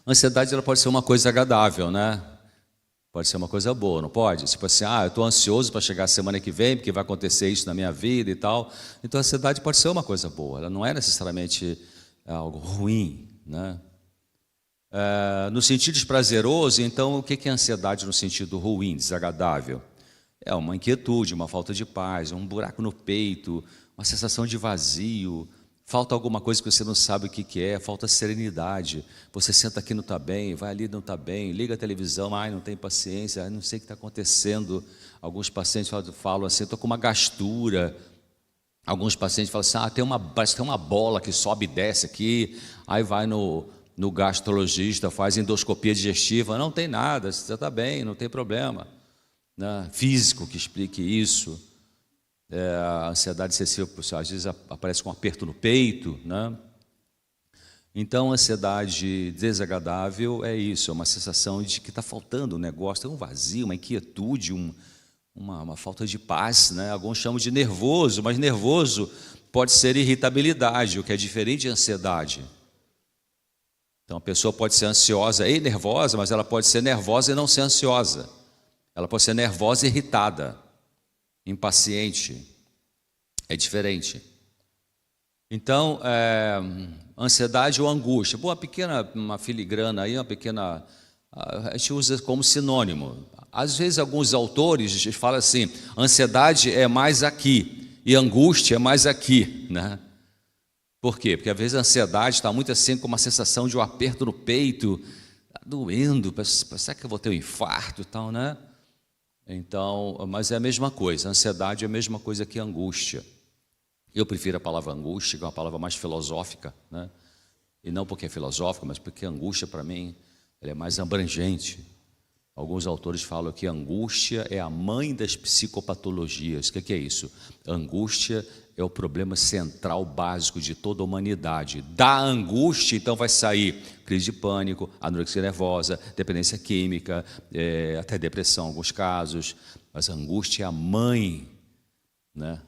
A ansiedade ela pode ser uma coisa agradável, né? Pode ser uma coisa boa, não pode? Tipo assim, eu estou ansioso para chegar a semana que vem, porque vai acontecer isso na minha vida e tal. Então a ansiedade pode ser uma coisa boa, ela não é necessariamente algo ruim, né? No sentido desprazeroso, então o que é ansiedade no sentido ruim, desagradável? É uma inquietude, uma falta de paz, um buraco no peito, uma sensação de vazio, falta alguma coisa que você não sabe o que é, falta serenidade. Você senta aqui não está bem, vai ali não está bem, liga a televisão, não tem paciência, não sei o que está acontecendo. Alguns pacientes falam assim, estou com uma gastura. Alguns pacientes falam assim, parece que tem uma bola que sobe e desce aqui, aí vai no gastrologista, faz endoscopia digestiva, não tem nada, você está bem, não tem problema, né? Físico que explique isso. A ansiedade excessiva, às vezes aparece com um aperto no peito, né? Então, a ansiedade desagradável é isso, é uma sensação de que está faltando um negócio, tem um vazio, uma inquietude, uma falta de paz, né? Alguns chamam de nervoso, mas nervoso pode ser irritabilidade, o que é diferente de ansiedade. Então, a pessoa pode ser ansiosa e nervosa, mas ela pode ser nervosa e não ser ansiosa. Ela pode ser nervosa e irritada, impaciente. É diferente. Então, ansiedade ou angústia. Bom, uma filigrana aí, a gente usa como sinônimo. Às vezes, alguns autores falam assim, ansiedade é mais aqui e angústia é mais aqui, né? Por quê? Porque às vezes a ansiedade está muito assim com uma sensação de um aperto no peito, tá doendo, será que eu vou ter um infarto e tal, né? Então, mas é a mesma coisa, a ansiedade é a mesma coisa que a angústia. Eu prefiro a palavra angústia, que é uma palavra mais filosófica, né? E não porque é filosófica, mas porque a angústia, para mim, ela é mais abrangente. Alguns autores falam que a angústia é a mãe das psicopatologias. O que é isso? A angústia é o problema central básico de toda a humanidade. Da angústia, então, vai sair crise de pânico, anorexia nervosa, dependência química, até depressão em alguns casos. Mas a angústia é a mãe, né,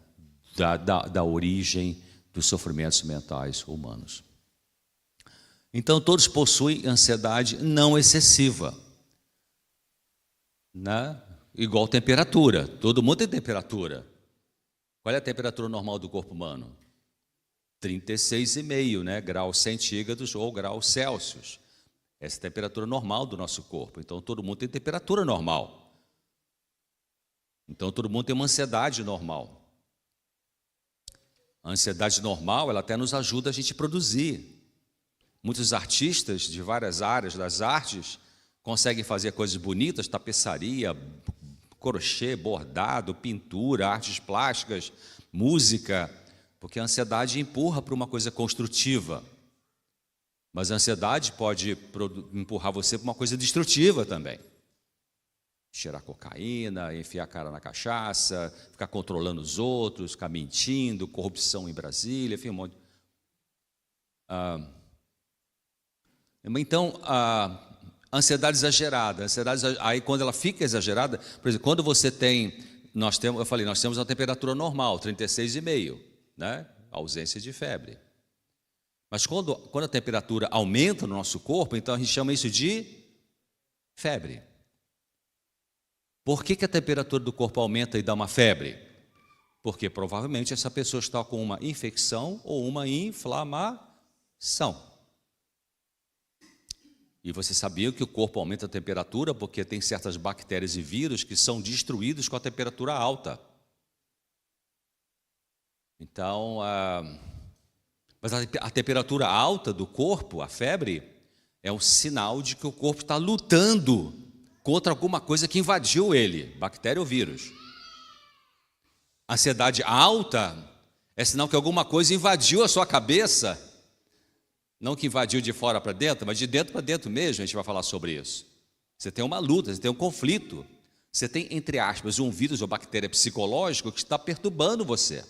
da origem dos sofrimentos mentais humanos. Então, todos possuem ansiedade não excessiva, né? Igual temperatura, todo mundo tem temperatura. Qual é a temperatura normal do corpo humano? 36,5, né, graus centígrados ou graus Celsius. Essa é a temperatura normal do nosso corpo. Então, todo mundo tem temperatura normal. Então, todo mundo tem uma ansiedade normal. A ansiedade normal, ela até nos ajuda a gente a produzir. Muitos artistas de várias áreas das artes conseguem fazer coisas bonitas, tapeçaria, crochê, bordado, pintura, artes plásticas, música, porque a ansiedade empurra para uma coisa construtiva. Mas a ansiedade pode empurrar você para uma coisa destrutiva também. Cheirar cocaína, enfiar a cara na cachaça, ficar controlando os outros, ficar mentindo, corrupção em Brasília, enfim, um monte. Então, a ansiedade exagerada, aí quando ela fica exagerada, por exemplo, quando você tem, nós temos uma temperatura normal, 36,5, né? Ausência de febre. Mas quando a temperatura aumenta no nosso corpo, então a gente chama isso de febre. Por que a temperatura do corpo aumenta e dá uma febre? Porque provavelmente essa pessoa está com uma infecção ou uma inflamação. E você sabia que o corpo aumenta a temperatura porque tem certas bactérias e vírus que são destruídos com a temperatura alta. Então, mas a temperatura alta do corpo, a febre, é um sinal de que o corpo está lutando contra alguma coisa que invadiu ele, bactéria ou vírus. A ansiedade alta é sinal que alguma coisa invadiu a sua cabeça. Não que invadiu de fora para dentro, mas de dentro para dentro mesmo, a gente vai falar sobre isso. Você tem uma luta, você tem um conflito. Você tem, entre aspas, um vírus ou bactéria psicológico que está perturbando você.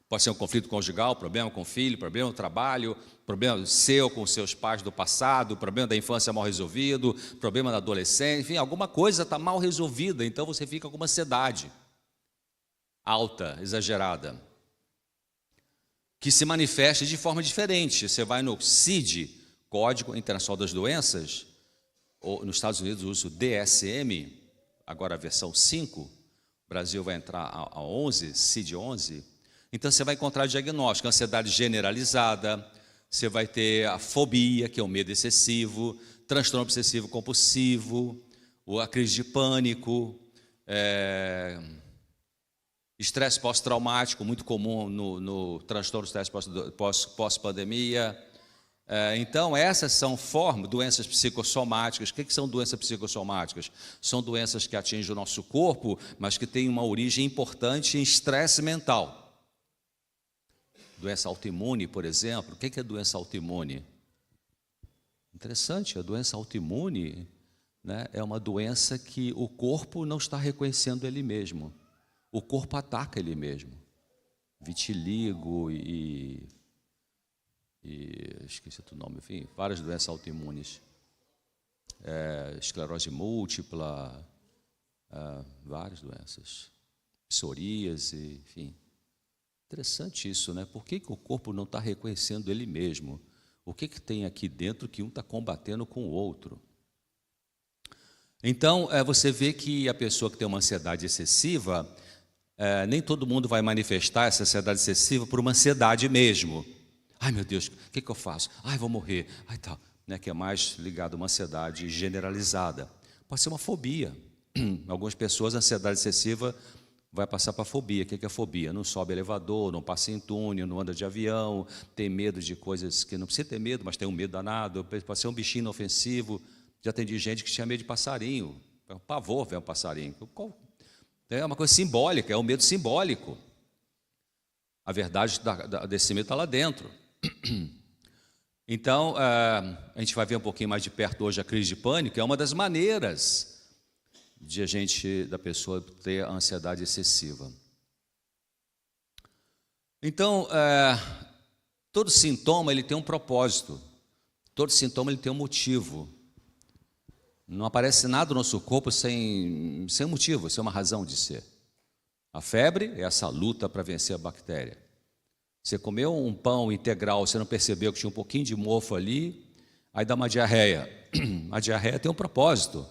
Pode ser um conflito conjugal, problema com o filho, problema no trabalho, problema seu com seus pais do passado, problema da infância mal resolvido, problema da adolescência, enfim, alguma coisa está mal resolvida, então você fica com uma ansiedade alta, exagerada, que se manifesta de forma diferente. Você vai no CID, Código Internacional das Doenças, ou nos Estados Unidos usa o DSM, agora a versão 5, o Brasil vai entrar a 11, CID-11. Então você vai encontrar diagnóstico, ansiedade generalizada, você vai ter a fobia, que é o medo excessivo, transtorno obsessivo compulsivo, a crise de pânico, estresse pós-traumático, muito comum no transtorno de estresse pós-pandemia. Então, essas são doenças psicossomáticas. O que são doenças psicossomáticas? São doenças que atingem o nosso corpo, mas que têm uma origem importante em estresse mental. Doença autoimune, por exemplo. O que é doença autoimune? Interessante, a doença autoimune, né, é uma doença que o corpo não está reconhecendo ele mesmo. O corpo ataca ele mesmo. Vitiligo e esqueci o nome, enfim, várias doenças autoimunes. Esclerose múltipla, várias doenças. Psoríase, enfim. Interessante isso, né? Por que o corpo não está reconhecendo ele mesmo? O que tem aqui dentro que um está combatendo com o outro? Então, você vê que a pessoa que tem uma ansiedade excessiva, nem todo mundo vai manifestar essa ansiedade excessiva por uma ansiedade mesmo. Ai, meu Deus, o que eu faço? Ai, vou morrer. Ai, tal. Né, que é mais ligado a uma ansiedade generalizada. Pode ser uma fobia. Algumas pessoas, a ansiedade excessiva vai passar para a fobia. O que é fobia? Não sobe elevador, não passa em túnel, não anda de avião, tem medo de coisas que não precisa ter medo, mas tem um medo danado. Pode ser um bichinho inofensivo. Já atendi gente que tinha medo de passarinho. É um pavor ver um passarinho. É uma coisa simbólica, é um medo simbólico. A verdade desse medo está lá dentro. Então, a gente vai ver um pouquinho mais de perto hoje a crise de pânico. É uma das maneiras da pessoa ter a ansiedade excessiva. Então, todo sintoma ele tem um propósito. Todo sintoma ele tem um motivo. Não aparece nada no nosso corpo sem motivo, sem uma razão de ser. A febre é essa luta para vencer a bactéria. Você comeu um pão integral, você não percebeu que tinha um pouquinho de mofo ali, aí dá uma diarreia. A diarreia tem um propósito.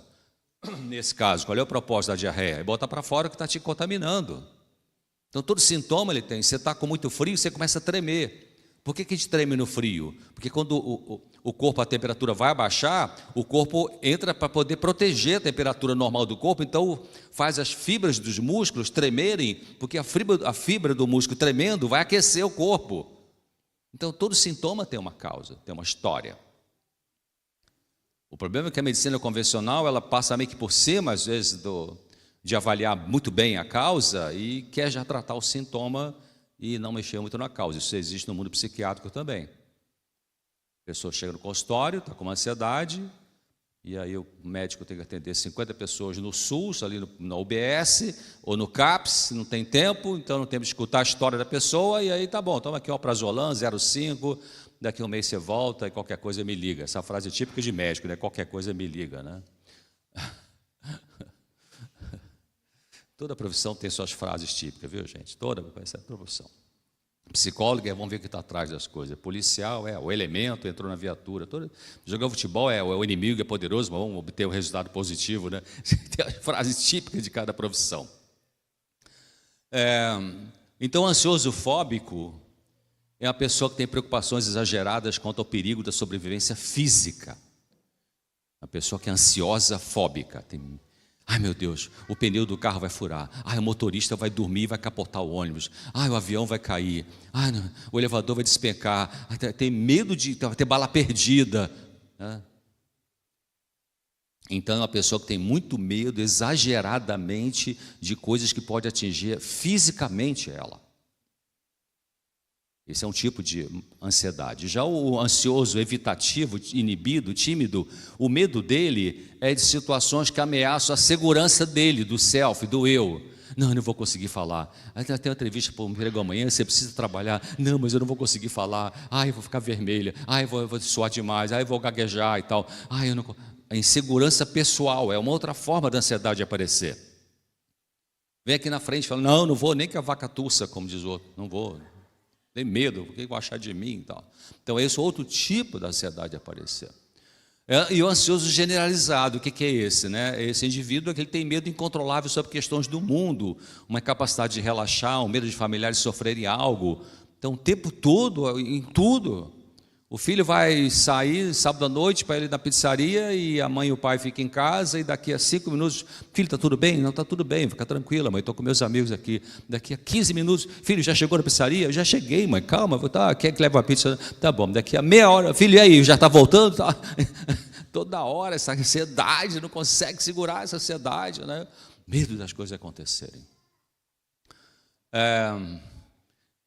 Nesse caso, qual é o propósito da diarreia? É botar para fora o que está te contaminando. Então, todo sintoma ele tem. Você está com muito frio, você começa a tremer. Por que a gente treme no frio? Porque quando o corpo, a temperatura vai abaixar, o corpo entra para poder proteger a temperatura normal do corpo, então faz as fibras dos músculos tremerem, porque a fibra do músculo tremendo vai aquecer o corpo. Então, todo sintoma tem uma causa, tem uma história. O problema é que a medicina convencional, ela passa meio que por cima, às vezes, de avaliar muito bem a causa e quer já tratar o sintoma e não mexer muito na causa. Isso existe no mundo psiquiátrico também. A pessoa chega no consultório, está com uma ansiedade, e aí o médico tem que atender 50 pessoas no SUS, ali na UBS, ou no CAPS, não tem tempo, então não temos que escutar a história da pessoa, e aí tá bom, toma aqui o Alprazolam 0,5, daqui a um mês você volta e qualquer coisa me liga. Essa frase é típica de médico, né? Qualquer coisa me liga, né? Toda profissão tem suas frases típicas, viu, gente? Toda profissão. Psicólogo vamos ver o que está atrás das coisas. Policial o elemento, entrou na viatura. Jogar futebol o inimigo é poderoso, mas vamos obter um resultado positivo, né? Tem as frases típicas de cada profissão. Então, ansioso fóbico é uma pessoa que tem preocupações exageradas quanto ao perigo da sobrevivência física. Uma pessoa que é ansiosa fóbica. Ai, meu Deus, o pneu do carro vai furar. Ai, o motorista vai dormir e vai capotar o ônibus. Ai, o avião vai cair. Ai, não, o elevador vai despencar. Ai, tem medo de ter bala perdida. Então, é uma pessoa que tem muito medo, exageradamente, de coisas que pode atingir fisicamente ela. Esse é um tipo de ansiedade. Já o ansioso, evitativo, inibido, tímido, o medo dele é de situações que ameaçam a segurança dele, do self, do eu. Não, eu não vou conseguir falar. Aí tem uma entrevista para um emprego amanhã, você precisa trabalhar. Não, mas eu não vou conseguir falar. Ai, eu vou ficar vermelha. Ai, eu vou suar demais. Ai, eu vou gaguejar e tal. Ai, eu não... A insegurança pessoal é uma outra forma da ansiedade aparecer. Vem aqui na frente e fala, não vou nem que a vaca tussa, como diz o outro. Não vou. Tem medo, o que vão achar de mim e tal. Então, esse é outro tipo da ansiedade aparecer. E o ansioso generalizado, o que é esse? Né? Esse indivíduo é que ele tem medo incontrolável sobre questões do mundo, uma incapacidade de relaxar, um medo de familiares sofrerem algo. Então, o tempo todo, em tudo. O filho vai sair sábado à noite para ir na pizzaria e a mãe e o pai ficam em casa e daqui a 5 minutos, filho, está tudo bem? Não, está tudo bem, fica tranquila, mãe, estou com meus amigos aqui. Daqui a 15 minutos, filho, já chegou na pizzaria? Eu já cheguei, mãe, calma, quer que leve uma pizza? Tá bom, daqui a meia hora, filho, e aí, já está voltando? Tá. Toda hora essa ansiedade, não consegue segurar essa ansiedade, né? Medo das coisas acontecerem.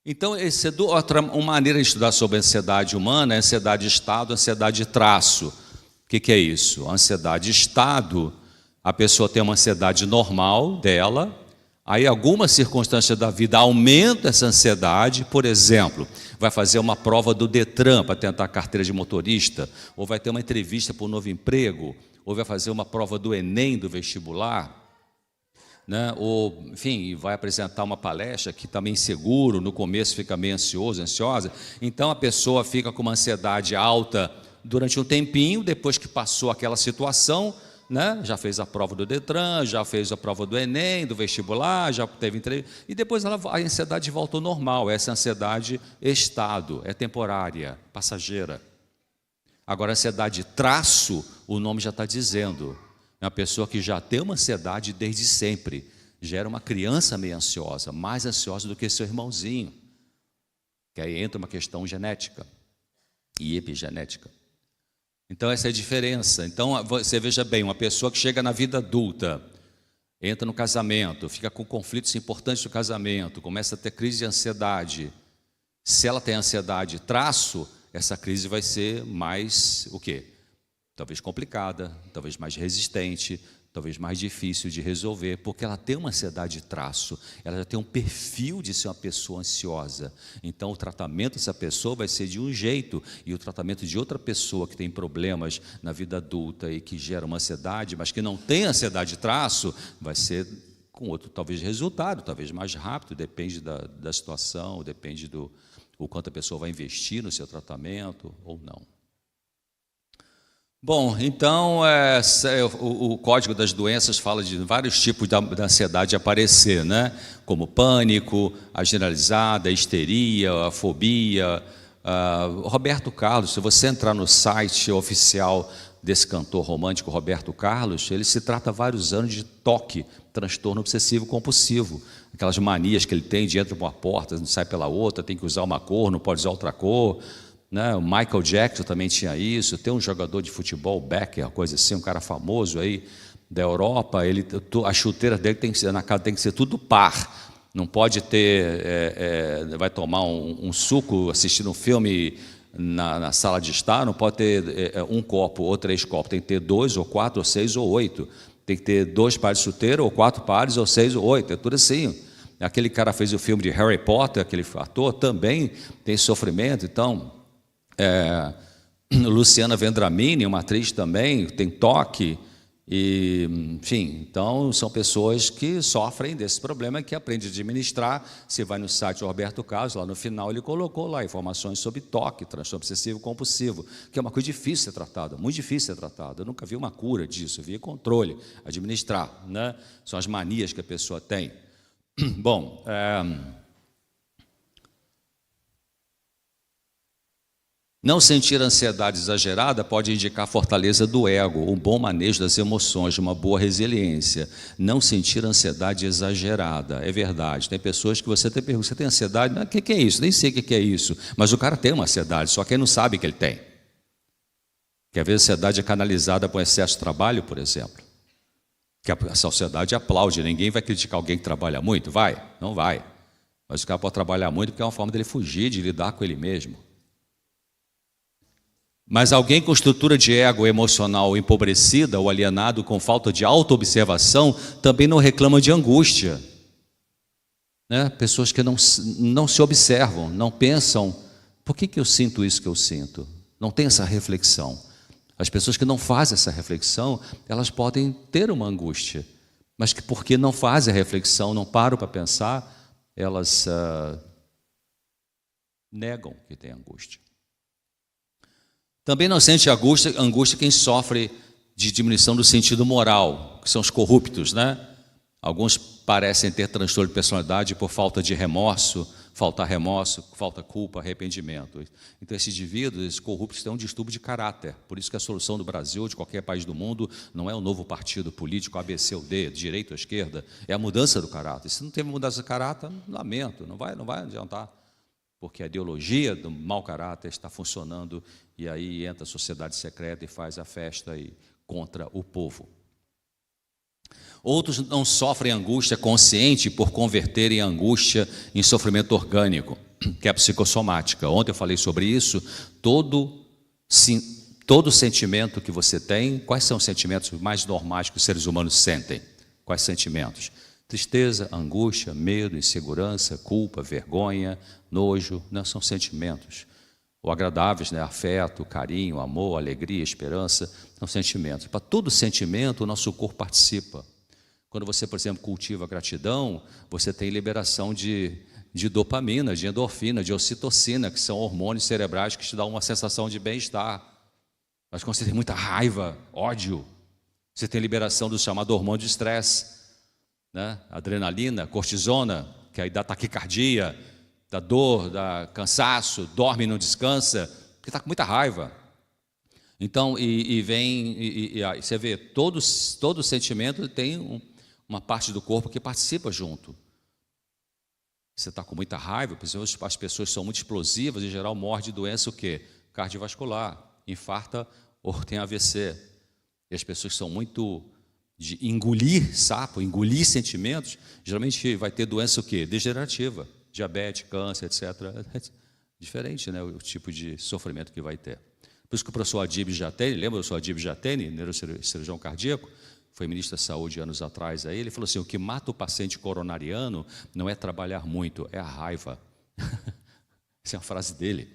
Então, uma maneira de estudar sobre a ansiedade humana é ansiedade de estado, ansiedade de traço. O que é isso? A ansiedade de estado, a pessoa tem uma ansiedade normal dela, aí alguma circunstância da vida aumenta essa ansiedade, por exemplo, vai fazer uma prova do Detran para tentar a carteira de motorista, ou vai ter uma entrevista para um novo emprego, ou vai fazer uma prova do Enem, do vestibular, né? Ou, enfim, vai apresentar uma palestra que está meio inseguro, no começo fica meio ansioso, ansiosa, então a pessoa fica com uma ansiedade alta durante um tempinho, depois que passou aquela situação, né? Já fez a prova do Detran, já fez a prova do Enem, do vestibular, já teve entrevista, e depois a ansiedade volta ao normal. Essa ansiedade estado, é temporária, passageira. Agora, a ansiedade traço, o nome já está dizendo, é uma pessoa que já tem uma ansiedade desde sempre, já era uma criança meio ansiosa, mais ansiosa do que seu irmãozinho, que aí entra uma questão genética e epigenética. Então, essa é a diferença. Então, você veja bem, uma pessoa que chega na vida adulta, entra no casamento, fica com conflitos importantes no casamento, começa a ter crise de ansiedade. Se ela tem ansiedade traço, essa crise vai ser mais, o quê? Talvez complicada, talvez mais resistente, talvez mais difícil de resolver, porque ela tem uma ansiedade traço, ela já tem um perfil de ser uma pessoa ansiosa. Então, o tratamento dessa pessoa vai ser de um jeito, e o tratamento de outra pessoa que tem problemas na vida adulta e que gera uma ansiedade, mas que não tem ansiedade traço, vai ser com outro, talvez, resultado, talvez mais rápido, depende da situação, depende do o quanto a pessoa vai investir no seu tratamento ou não. Bom, então, o Código das Doenças fala de vários tipos da ansiedade aparecer, né? Como pânico, a generalizada, a histeria, a fobia. Roberto Carlos, se você entrar no site oficial desse cantor romântico Roberto Carlos, ele se trata há vários anos de TOC, transtorno obsessivo compulsivo. Aquelas manias que ele tem de entra por uma porta, não sai pela outra, tem que usar uma cor, não pode usar outra cor. Né? O Michael Jackson também tinha isso. Tem um jogador de futebol, Becker, coisa assim, um cara famoso aí da Europa, a chuteira dele na casa tem que ser tudo par. Não pode ter, vai tomar um suco assistindo um filme na sala de estar, não pode ter um copo ou 3 copos, tem que ter 2 ou 4 ou 6 ou 8. Tem que ter 2 pares de chuteira ou 4 pares ou 6 ou 8, é tudo assim. Aquele cara fez o filme de Harry Potter, aquele ator, também tem sofrimento. Então, Luciana Vendramini, uma atriz também, tem toque, e, enfim, então são pessoas que sofrem desse problema, que aprendem a administrar. Você vai no site do Roberto Carlos, lá no final ele colocou lá informações sobre toque, transtorno obsessivo compulsivo, que é uma coisa difícil de ser tratada, muito difícil de ser tratada. Eu nunca vi uma cura disso, eu vi controle, administrar, né? São as manias que a pessoa tem. Bom, não sentir ansiedade exagerada pode indicar a fortaleza do ego, um bom manejo das emoções, uma boa resiliência. Não sentir ansiedade exagerada, é verdade. Tem pessoas que você até pergunta, você tem ansiedade? O que é isso? Nem sei o que é isso. Mas o cara tem uma ansiedade, só que ele não sabe que ele tem. Que às vezes a ansiedade é canalizada por excesso de trabalho, por exemplo. Que a sociedade aplaude, ninguém vai criticar alguém que trabalha muito, vai? Não vai. Mas o cara pode trabalhar muito porque é uma forma dele fugir, de lidar com ele mesmo. Mas alguém com estrutura de ego emocional empobrecida ou alienado com falta de autoobservação também não reclama de angústia. Né? Pessoas que não se observam, não pensam, por que eu sinto isso que eu sinto? Não tem essa reflexão. As pessoas que não fazem essa reflexão, elas podem ter uma angústia, mas que porque não fazem a reflexão, não param para pensar, elas negam que tem angústia. Também não sente angústia quem sofre de diminuição do sentido moral, que são os corruptos, né? Alguns parecem ter transtorno de personalidade por falta de remorso, falta culpa, arrependimento. Então esses indivíduos, esses corruptos, têm um distúrbio de caráter. Por isso que a solução do Brasil, ou de qualquer país do mundo, não é o novo partido político, A, B, C ou D, de direita ou esquerda, é a mudança do caráter. Se não teve mudança de caráter, lamento, não vai adiantar. Porque a ideologia do mau caráter está funcionando e aí entra a sociedade secreta e faz a festa contra o povo. Outros não sofrem angústia consciente por converterem a angústia em sofrimento orgânico, que é a psicossomática. Ontem eu falei sobre isso. Todo sentimento que você tem, quais são os sentimentos mais normais que os seres humanos sentem? Quais sentimentos? Tristeza, angústia, medo, insegurança, culpa, vergonha, nojo, não são sentimentos. Ou agradáveis, né? Afeto, carinho, amor, alegria, esperança, são sentimentos. Para todo sentimento, o nosso corpo participa. Quando você, por exemplo, cultiva a gratidão, você tem liberação de dopamina, de endorfina, de ocitocina, que são hormônios cerebrais que te dão uma sensação de bem-estar. Mas quando você tem muita raiva, ódio, você tem liberação do chamado hormônio de estresse, né? Adrenalina, cortisona, que aí dá taquicardia, dá dor, dá cansaço, dorme e não descansa, porque está com muita raiva. Então, aí você vê, todo sentimento tem uma parte do corpo que participa junto. Você está com muita raiva, as pessoas são muito explosivas, em geral morrem de doença o quê? Cardiovascular, infarta ou tem AVC. E as pessoas são muito de engolir sapo, engolir sentimentos, geralmente vai ter doença o quê? Degenerativa, diabetes, câncer, etc. É diferente, né, o tipo de sofrimento que vai ter. Por isso que o professor Adib Jatene, lembra do professor Adib Jatene, neurocirurgião cardíaco, foi ministro da Saúde anos atrás, aí ele falou assim, o que mata o paciente coronariano não é trabalhar muito, é a raiva. Essa é uma frase dele.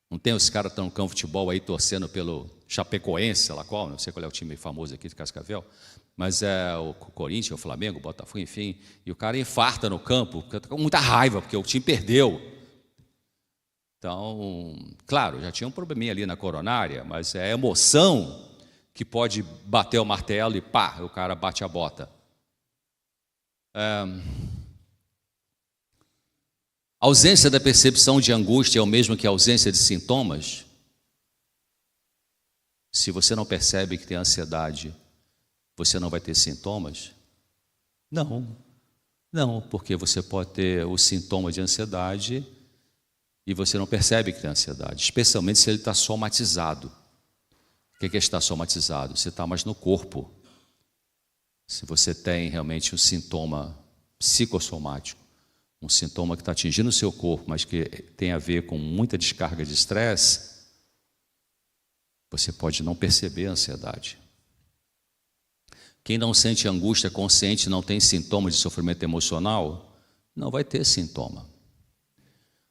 Não tem os caras que estão no campo de futebol aí torcendo pelo Chapecoense, sei lá qual, não sei qual é o time famoso aqui de Cascavel, mas é o Corinthians, o Flamengo, o Botafogo, enfim, e o cara infarta no campo, porque está com muita raiva, porque o time perdeu. Então, claro, já tinha um probleminha ali na coronária, mas é a emoção que pode bater o martelo e pá, o cara bate a bota. A ausência da percepção de angústia é o mesmo que a ausência de sintomas? Se você não percebe que tem ansiedade, você não vai ter sintomas? Não, porque você pode ter o sintoma de ansiedade e você não percebe que tem ansiedade, especialmente se ele está somatizado. O que é estar somatizado? Você está mais no corpo. Se você tem realmente um sintoma psicossomático, um sintoma que está atingindo o seu corpo, mas que tem a ver com muita descarga de estresse, você pode não perceber a ansiedade. Quem não sente angústia consciente, não tem sintomas de sofrimento emocional, não vai ter sintoma.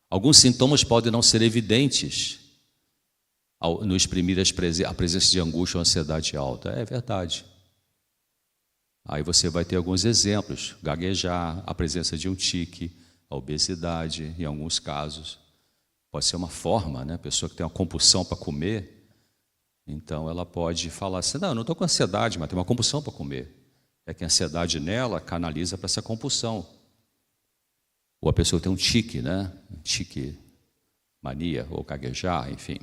Alguns sintomas podem não ser evidentes no exprimir a presença de angústia ou ansiedade alta. É verdade. Aí você vai ter alguns exemplos: gaguejar, a presença de um tique, a obesidade, em alguns casos. Pode ser uma forma, né? A pessoa que tem uma compulsão para comer, então ela pode falar assim, não, eu não estou com ansiedade, mas tem uma compulsão para comer. É que a ansiedade nela canaliza para essa compulsão. Ou a pessoa tem um tique, né? Tique, mania, ou gaguejar, enfim.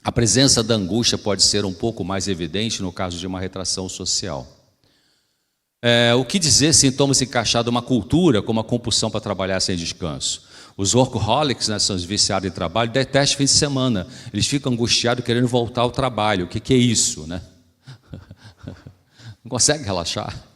A presença da angústia pode ser um pouco mais evidente no caso de uma retração social. O que dizer sintomas encaixados numa cultura como a compulsão para trabalhar sem descanso? Os workaholics, né, são os viciados em trabalho, detestam fim de semana. Eles ficam angustiados querendo voltar ao trabalho. O que é isso, né? Não consegue relaxar.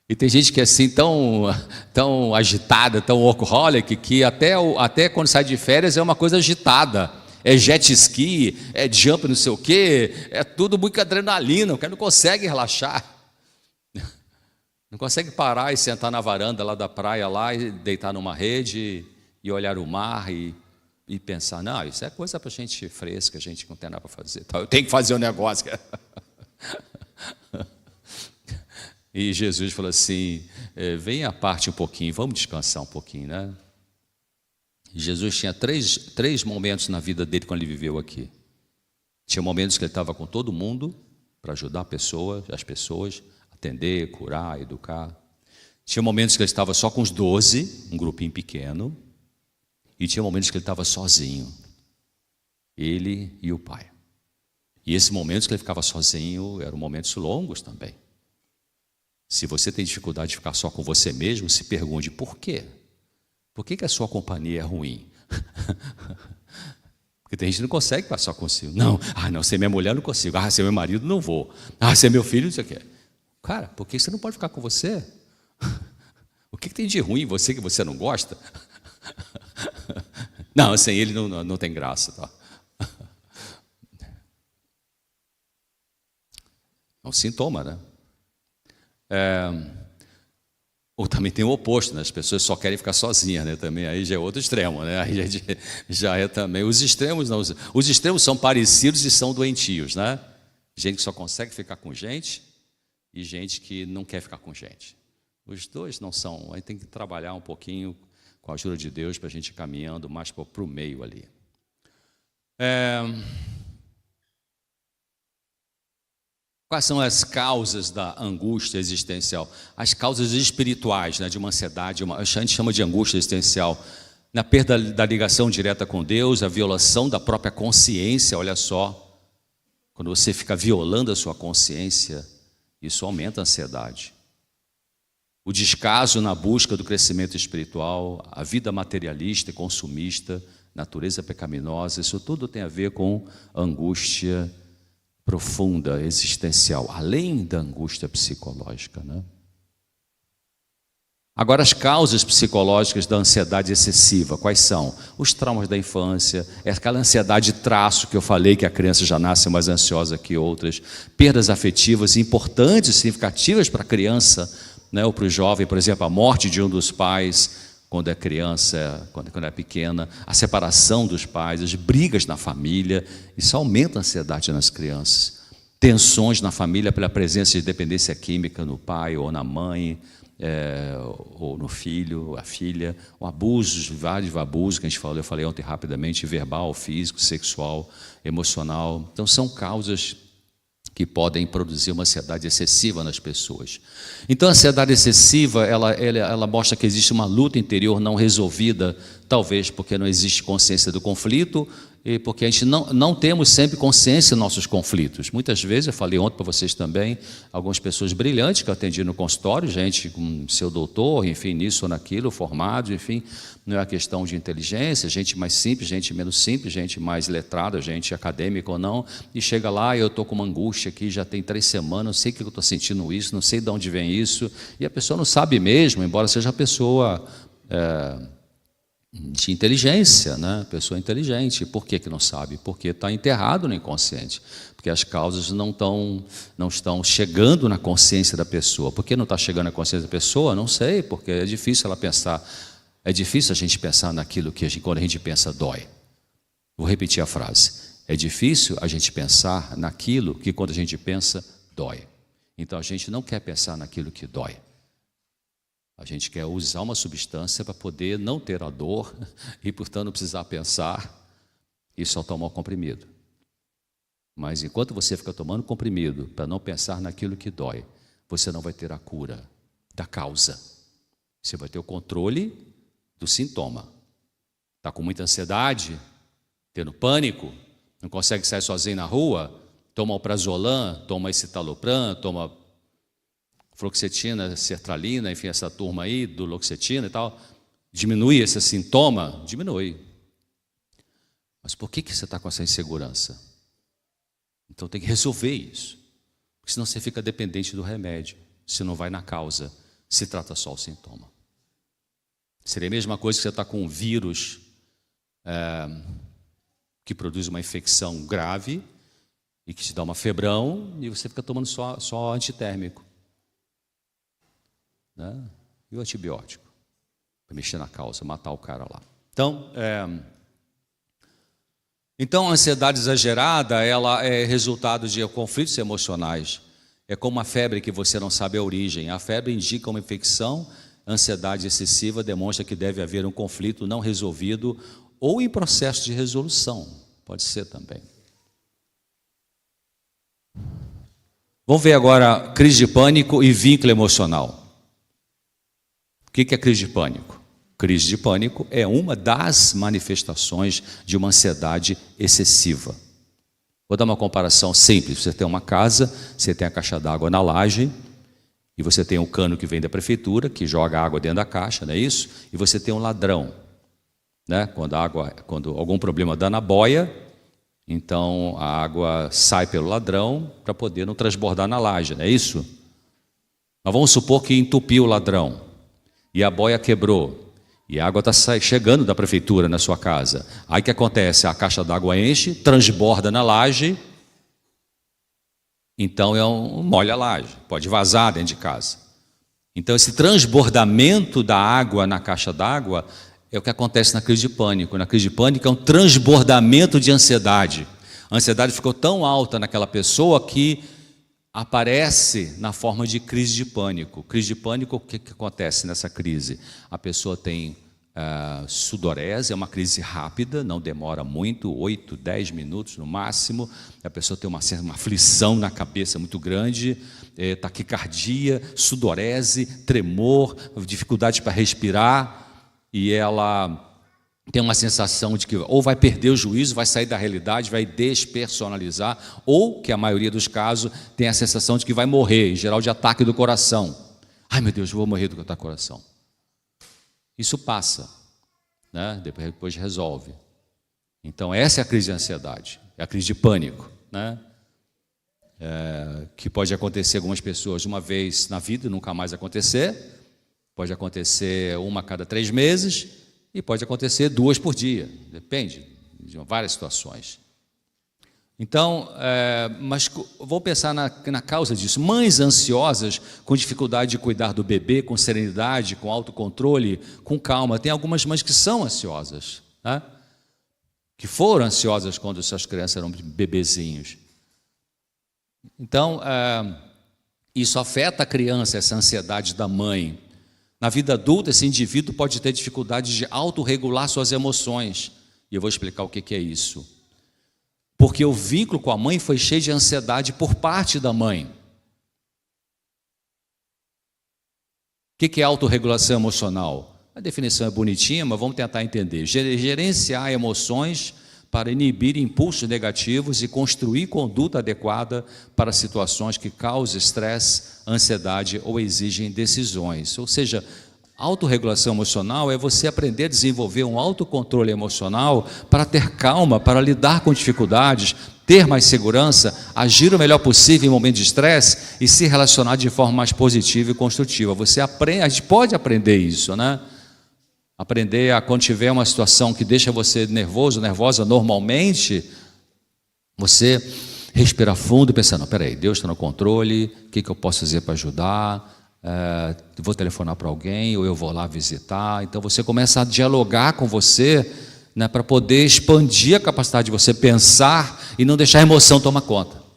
E tem gente que é assim tão agitada, tão workaholic, que até quando sai de férias é uma coisa agitada. É jet ski, é jump não sei o quê, é tudo muito adrenalina, o cara não consegue relaxar. Não consegue parar e sentar na varanda lá da praia lá e deitar numa rede e olhar o mar e pensar, não, isso é coisa para gente fresca, gente que não tem nada para fazer. Eu tenho que fazer um negócio. E Jesus falou assim, venha à parte um pouquinho, vamos descansar um pouquinho, né? Jesus tinha três momentos na vida dele quando ele viveu aqui. Tinha momentos que ele estava com todo mundo para ajudar as pessoas, atender, curar, educar. Tinha momentos que ele estava só com os 12, um grupinho pequeno. E tinha momentos que ele estava sozinho, ele e o Pai. E esses momentos que ele ficava sozinho eram momentos longos também. Se você tem dificuldade de ficar só com você mesmo, se pergunte por quê? Por que a sua companhia é ruim? Porque tem gente que não consegue passar consigo. Não, sem minha mulher não consigo. Sem meu marido não vou. Sem meu filho não sei o quê. Cara, por que você não pode ficar com você? O que tem de ruim em você que você não gosta? Não, sem ele não tem graça. Tá? É um sintoma, né? Ou também tem o oposto, né? As pessoas só querem ficar sozinhas, né? Também aí já é outro extremo, né? Aí já é também. Os extremos não. Os extremos são parecidos e são doentios, né? Gente que só consegue ficar com gente e gente que não quer ficar com gente. Os dois não são. Aí tem que trabalhar um pouquinho com a ajuda de Deus para a gente ir caminhando mais para o meio ali. Quais são as causas da angústia existencial? As causas espirituais, né, de uma ansiedade, a gente chama de angústia existencial. Na perda da ligação direta com Deus, a violação da própria consciência, olha só. Quando você fica violando a sua consciência, isso aumenta a ansiedade. O descaso na busca do crescimento espiritual, a vida materialista e consumista, natureza pecaminosa, isso tudo tem a ver com angústia profunda, existencial, além da angústia psicológica, né? Agora, as causas psicológicas da ansiedade excessiva, quais são? Os traumas da infância, aquela ansiedade de traço que eu falei, que a criança já nasce mais ansiosa que outras, perdas afetivas importantes, significativas para a criança, né, ou para o jovem, por exemplo, a morte de um dos pais quando é criança, quando é pequena, a separação dos pais, as brigas na família, isso aumenta a ansiedade nas crianças. Tensões na família pela presença de dependência química no pai ou na mãe, ou no filho, a filha, o abusos, vários abusos que a gente falou, eu falei ontem rapidamente, verbal, físico, sexual, emocional. Então são causas que podem produzir uma ansiedade excessiva nas pessoas. Então a ansiedade excessiva, ela mostra que existe uma luta interior não resolvida, talvez porque não existe consciência do conflito e porque a gente não temos sempre consciência dos nossos conflitos. Muitas vezes, eu falei ontem para vocês também, algumas pessoas brilhantes que eu atendi no consultório, gente com seu doutor, enfim, nisso ou naquilo, formado, enfim, não é uma questão de inteligência, gente mais simples, gente menos simples, gente mais letrada, gente acadêmica ou não, e chega lá e eu estou com uma angústia aqui, já tem 3 semanas, não sei o que eu estou sentindo isso, não sei de onde vem isso, e a pessoa não sabe mesmo, embora seja a pessoa de inteligência, né? Pessoa inteligente. Por que não sabe? Porque está enterrado no inconsciente, porque as causas não estão chegando na consciência da pessoa. Por que não está chegando na consciência da pessoa? Não sei, porque é difícil ela pensar. É difícil a gente pensar naquilo que quando a gente pensa dói. Vou repetir a frase. É difícil a gente pensar naquilo que quando a gente pensa dói. Então a gente não quer pensar naquilo que dói. A gente quer usar uma substância para poder não ter a dor e, portanto, não precisar pensar e só tomar o comprimido. Mas enquanto você fica tomando comprimido para não pensar naquilo que dói, você não vai ter a cura da causa. Você vai ter o controle do sintoma. Está com muita ansiedade, tendo pânico, não consegue sair sozinho na rua, toma o prazolam, toma esse citalopram, toma fluoxetina, sertralina, enfim, essa turma aí, do loxetina e tal, diminui esse sintoma? Diminui. Mas por que você está com essa insegurança? Então tem que resolver isso, porque senão você fica dependente do remédio, se não vai na causa, se trata só o sintoma. Seria a mesma coisa que você está com um vírus que produz uma infecção grave e que te dá uma febrão e você fica tomando só antitérmico. Né? E o antibiótico para mexer na causa, matar o cara lá. Então a ansiedade exagerada, ela é resultado de conflitos emocionais. É como uma febre que você não sabe a origem. A febre indica uma infecção Ansiedade excessiva demonstra que deve haver um conflito não resolvido ou em processo de resolução. Pode ser também. Vamos ver agora crise de pânico e vínculo emocional. O que é crise de pânico? Crise de pânico é uma das manifestações de uma ansiedade excessiva. Vou dar uma comparação simples. Você tem uma casa, você tem a caixa d'água na laje, e você tem um cano que vem da prefeitura, que joga água dentro da caixa, não é isso? E você tem um ladrão, né? Quando algum problema dá na boia, então a água sai pelo ladrão para poder não transbordar na laje, não é isso? Mas vamos supor que entupiu o ladrão e a boia quebrou. E a água está chegando da prefeitura na sua casa. Aí o que acontece? A caixa d'água enche, transborda na laje, então molha a laje, pode vazar dentro de casa. Então esse transbordamento da água na caixa d'água é o que acontece na crise de pânico. Na crise de pânico é um transbordamento de ansiedade. A ansiedade ficou tão alta naquela pessoa que aparece na forma de crise de pânico. Crise de pânico, o que acontece nessa crise? A pessoa tem sudorese, é uma crise rápida, não demora muito, 8, 10 minutos no máximo. A pessoa tem uma aflição na cabeça muito grande, taquicardia, sudorese, tremor, dificuldade para respirar, e ela tem uma sensação de que ou vai perder o juízo, vai sair da realidade, vai despersonalizar, ou, que a maioria dos casos, tem a sensação de que vai morrer, em geral de ataque do coração. Ai meu Deus, eu vou morrer do ataque do coração. Isso passa, né? Depois resolve. Então essa é a crise de ansiedade, é a crise de pânico, né? Que pode acontecer algumas pessoas uma vez na vida e nunca mais acontecer, pode acontecer uma a cada 3 meses, e pode acontecer 2 por dia, depende de várias situações. Então, mas vou pensar na causa disso. Mães ansiosas, com dificuldade de cuidar do bebê, com serenidade, com autocontrole, com calma. Tem algumas mães que são ansiosas, né? Que foram ansiosas quando suas crianças eram bebezinhos. Então, isso afeta a criança, essa ansiedade da mãe. Na vida adulta, esse indivíduo pode ter dificuldade de autorregular suas emoções. E eu vou explicar o que é isso. Porque o vínculo com a mãe foi cheio de ansiedade por parte da mãe. O que é autorregulação emocional? A definição é bonitinha, mas vamos tentar entender. Gerenciar emoções para inibir impulsos negativos e construir conduta adequada para situações que causam estresse, ansiedade ou exigem decisões. Ou seja, autorregulação emocional é você aprender a desenvolver um autocontrole emocional para ter calma, para lidar com dificuldades, ter mais segurança, agir o melhor possível em momentos de estresse e se relacionar de forma mais positiva e construtiva. A gente pode aprender isso, né? Aprender a, quando tiver uma situação que deixa você nervoso, nervosa, normalmente, você respira fundo e pensa, não, peraí, Deus está no controle, o que eu posso fazer para ajudar? Vou telefonar para alguém ou eu vou lá visitar. Então você começa a dialogar com você, né, para poder expandir a capacidade de você pensar e não deixar a emoção tomar conta.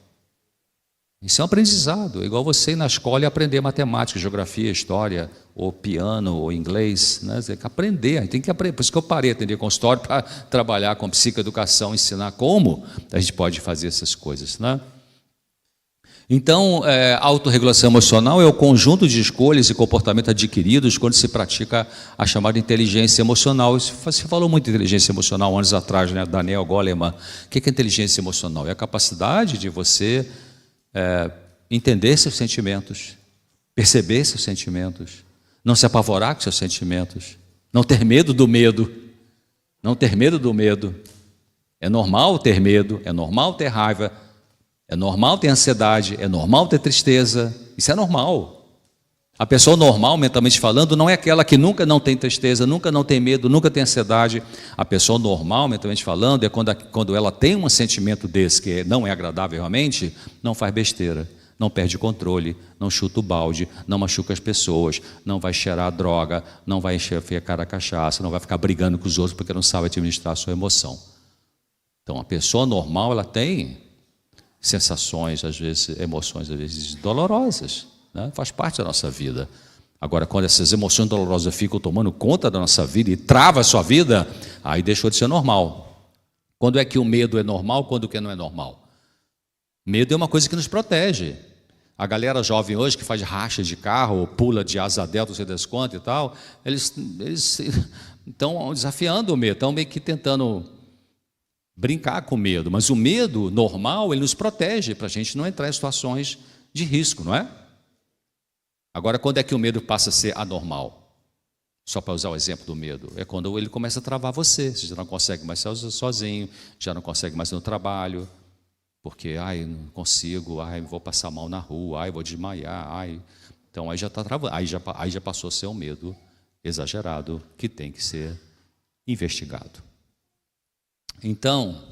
Isso é um aprendizado, igual você ir na escola e aprender matemática, geografia, história, ou piano, ou inglês, né? Você tem que aprender, tem que aprender. Por isso que eu parei de atender consultório para trabalhar com psicoeducação, ensinar como a gente pode fazer essas coisas, né? Então, autorregulação emocional é o conjunto de escolhas e comportamentos adquiridos quando se pratica a chamada inteligência emocional. Você falou muito de inteligência emocional anos atrás, né? Daniel Goleman. O que é inteligência emocional? É a capacidade de você entender seus sentimentos, perceber seus sentimentos, não se apavorar com seus sentimentos, não ter medo do medo, não ter medo do medo. É normal ter medo, é normal ter raiva, é normal ter ansiedade, é normal ter tristeza, isso é normal. A pessoa normal, mentalmente falando, não é aquela que nunca não tem tristeza, nunca não tem medo, nunca tem ansiedade. A pessoa normal, mentalmente falando, é quando ela tem um sentimento desse, que não é agradável realmente, não faz besteira, não perde controle, não chuta o balde, não machuca as pessoas, não vai cheirar a droga, não vai encher a cara a cachaça, não vai ficar brigando com os outros porque não sabe administrar a sua emoção. Então, a pessoa normal, ela tem sensações, às vezes, emoções, às vezes, dolorosas, né? Faz parte da nossa vida. Agora, quando essas emoções dolorosas ficam tomando conta da nossa vida e trava a sua vida, aí deixou de ser normal. Quando é que o medo é normal, quando que não é normal? Medo é uma coisa que nos protege. A galera jovem hoje que faz racha de carro, ou pula de asa delta, não sei das quantas e tal, eles estão desafiando o medo, estão meio que tentando brincar com o medo. Mas o medo normal, ele nos protege para a gente não entrar em situações de risco, não é? Agora, quando é que o medo passa a ser anormal? Só para usar o exemplo do medo, é quando ele começa a travar você já não consegue mais ser sozinho, já não consegue mais ir no trabalho, porque, não consigo, vou passar mal na rua, vou desmaiar, então aí já está travando, aí já passou a ser um medo exagerado que tem que ser investigado. Então,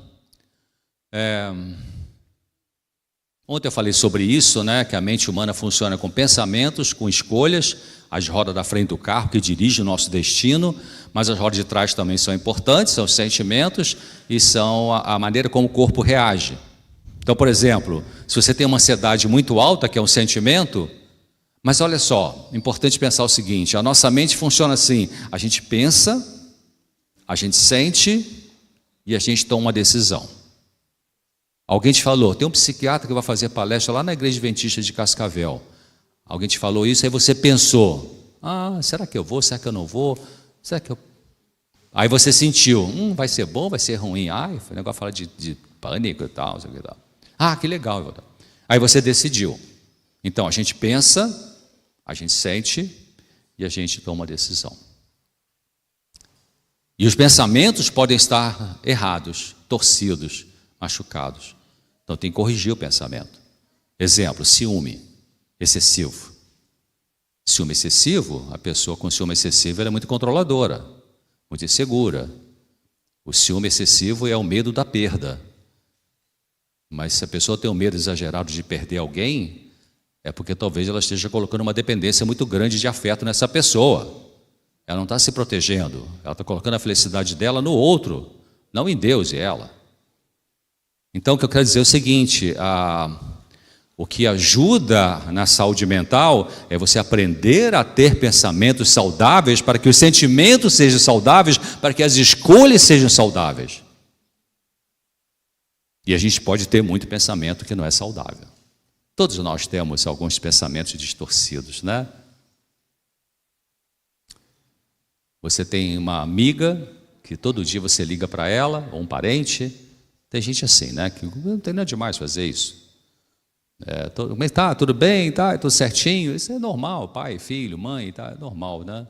ontem eu falei sobre isso, né, que a mente humana funciona com pensamentos, com escolhas, as rodas da frente do carro que dirigem o nosso destino, mas as rodas de trás também são importantes, são os sentimentos e são a maneira como o corpo reage. Então, por exemplo, se você tem uma ansiedade muito alta, que é um sentimento, mas olha só, é importante pensar o seguinte, a nossa mente funciona assim, a gente pensa, a gente sente e a gente toma uma decisão. Alguém te falou, tem um psiquiatra que vai fazer palestra lá na Igreja Adventista de Cascavel. Alguém te falou isso, aí você pensou, será que eu vou, será que eu não vou, será que eu... Aí você sentiu, vai ser bom, vai ser ruim, foi um negócio fala de pânico e tal, sei o que tal. Que legal. Aí você decidiu. Então, a gente pensa, a gente sente e a gente toma uma decisão. E os pensamentos podem estar errados, torcidos, machucados. Então, tem que corrigir o pensamento. Exemplo, ciúme excessivo. Ciúme excessivo, a pessoa com ciúme excessivo ela é muito controladora, muito insegura. O ciúme excessivo é o medo da perda. Mas se a pessoa tem um medo exagerado de perder alguém, é porque talvez ela esteja colocando uma dependência muito grande de afeto nessa pessoa. Ela não está se protegendo, ela está colocando a felicidade dela no outro, não em Deus e ela. Então o que eu quero dizer é o seguinte, o que ajuda na saúde mental é você aprender a ter pensamentos saudáveis para que os sentimentos sejam saudáveis, para que as escolhas sejam saudáveis. E a gente pode ter muito pensamento que não é saudável. Todos nós temos alguns pensamentos distorcidos, né? Você tem uma amiga que todo dia você liga para ela, ou um parente. Tem gente assim, né? Que não tem nada demais fazer isso. Mas tá, tudo bem, tá, tudo certinho. Isso é normal, pai, filho, mãe, tá, é normal, né?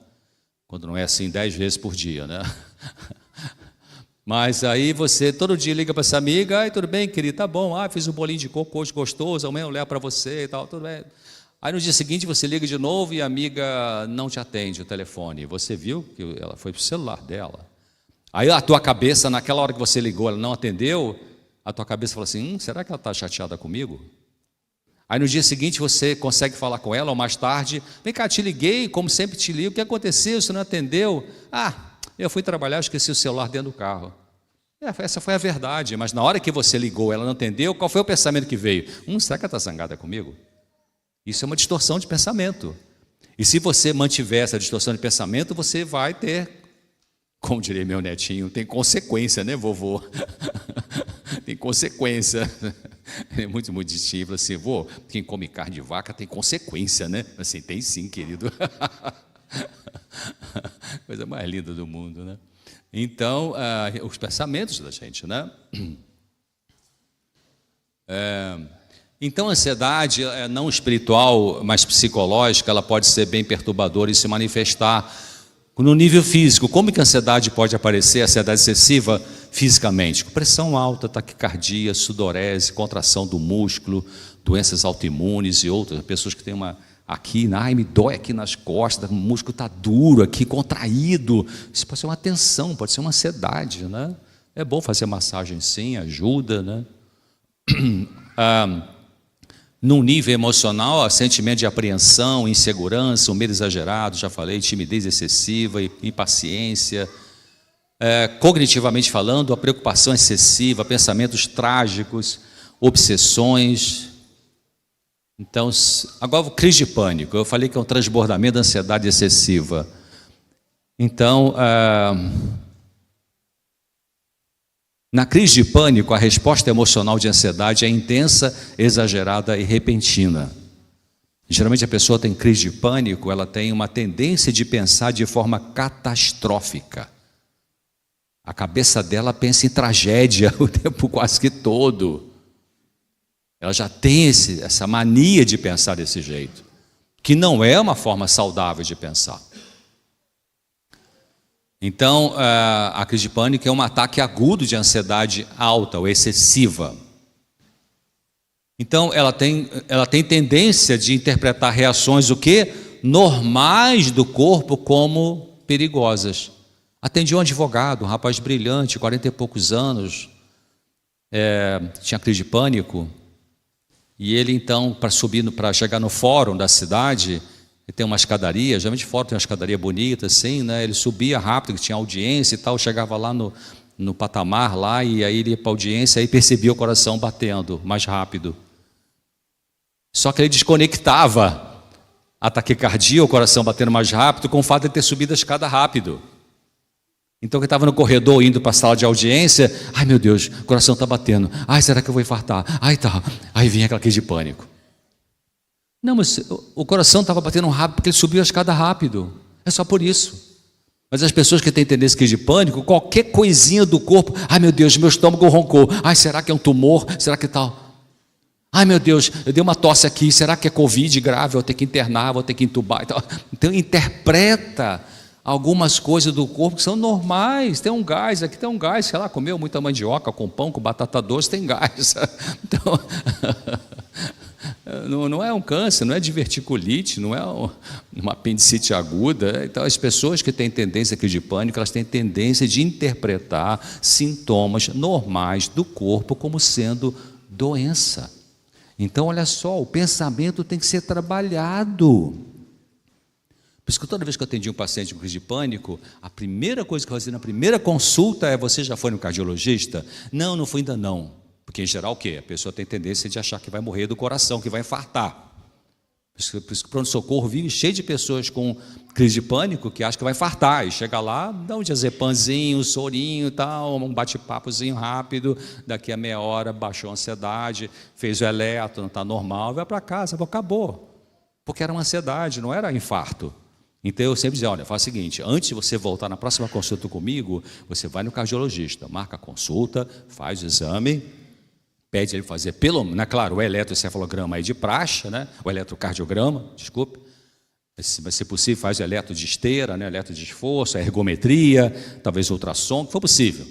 Quando não é assim 10 vezes por dia, né? Mas aí você todo dia liga para essa amiga, tudo bem, querido, tá bom, fiz um bolinho de coco hoje gostoso, amanhã eu levo para você e tal, tudo bem. Aí no dia seguinte você liga de novo e a amiga não te atende o telefone. Você viu que ela foi para o celular dela. Aí a tua cabeça, naquela hora que você ligou, ela não atendeu, a tua cabeça fala assim, será que ela está chateada comigo? Aí no dia seguinte você consegue falar com ela, ou mais tarde, vem cá, te liguei, como sempre te ligo, o que aconteceu, você não atendeu? Eu fui trabalhar, esqueci o celular dentro do carro. Essa foi a verdade, mas na hora que você ligou, ela não atendeu, qual foi o pensamento que veio? Será que ela está zangada comigo? Isso é uma distorção de pensamento. E se você mantiver essa distorção de pensamento, você vai ter, como diria meu netinho, tem consequência, né, vovô? Tem consequência. É muito distinto, assim, quem come carne de vaca tem consequência, né? Assim, tem sim, querido. Coisa mais linda do mundo, né? Então, os pensamentos da gente, né? Então, a ansiedade não espiritual, mas psicológica, ela pode ser bem perturbadora e se manifestar no nível físico. Como que a ansiedade pode aparecer, a ansiedade excessiva, fisicamente? Com pressão alta, taquicardia, sudorese, contração do músculo, doenças autoimunes e outras. Pessoas que têm aqui, me dói aqui nas costas, o músculo está duro aqui, contraído. Isso pode ser uma tensão, pode ser uma ansiedade, né? É bom fazer massagem sim, ajuda, né? Num nível emocional, sentimento de apreensão, insegurança, o medo exagerado, já falei, timidez excessiva, impaciência. Cognitivamente falando, a preocupação excessiva, pensamentos trágicos, obsessões. Então, agora crise de pânico. Eu falei que é um transbordamento da ansiedade excessiva. Então, na crise de pânico, a resposta emocional de ansiedade é intensa, exagerada e repentina. Geralmente a pessoa tem crise de pânico, ela tem uma tendência de pensar de forma catastrófica. A cabeça dela pensa em tragédia o tempo quase que todo. Ela já tem essa mania de pensar desse jeito, que não é uma forma saudável de pensar. Então, a crise de pânico é um ataque agudo de ansiedade alta ou excessiva. Então, ela tem tendência de interpretar reações, o quê? Normais do corpo como perigosas. Atendi um advogado, um rapaz brilhante, 40 e poucos anos, tinha crise de pânico, e ele então, para chegar no fórum da cidade, ele tem uma escadaria, geralmente fórum tem uma escadaria bonita assim, né? Ele subia rápido, que tinha audiência e tal, chegava lá no patamar lá, e aí ele ia para a audiência, aí percebia o coração batendo mais rápido. Só que ele desconectava a taquicardia, o coração batendo mais rápido, com o fato de ter subido a escada rápido. Então, ele estava no corredor indo para a sala de audiência, ai meu Deus, o coração está batendo, ai será que eu vou infartar, ai tá, aí vinha aquela crise de pânico. Não, mas o coração estava batendo rápido porque ele subiu a escada rápido, é só por isso. Mas as pessoas que têm tendência a crise de pânico, qualquer coisinha do corpo, ai meu Deus, meu estômago roncou, ai será que é um tumor, será que tal? Ai meu Deus, eu dei uma tosse aqui, será que é Covid grave, vou ter que internar, vou ter que entubar e tal. Então interpreta algumas coisas do corpo que são normais, tem um gás, aqui tem um gás, sei lá, comeu muita mandioca com pão, com batata doce, tem gás. Então, não é um câncer, não é diverticulite, não é uma apendicite aguda. Então, as pessoas que têm tendência a crise de pânico, elas têm tendência de interpretar sintomas normais do corpo como sendo doença. Então, olha só, o pensamento tem que ser trabalhado. Por isso que toda vez que eu atendi um paciente com crise de pânico, a primeira coisa que eu fazia na primeira consulta é: você já foi no cardiologista? Não, não fui ainda não. Porque em geral o quê? A pessoa tem tendência de achar que vai morrer do coração, que vai infartar. Por isso que o pronto-socorro vive cheio de pessoas com crise de pânico que acham que vai infartar. E chega lá, dá um diazepamzinho, um sorinho e tal, um bate-papozinho rápido, daqui a meia hora baixou a ansiedade, fez o eletro, não está normal, vai para casa, acabou. Porque era uma ansiedade, não era infarto. Então eu sempre dizia: olha, faz o seguinte, antes de você voltar na próxima consulta comigo, você vai no cardiologista, marca a consulta, faz o exame, pede ele fazer claro, o eletroencefalograma aí de praxe, né? O eletrocardiograma, desculpe, se vai ser possível, faz o eletro de esteira, né? Eletro de esforço, a ergometria, talvez ultrassom, que for possível.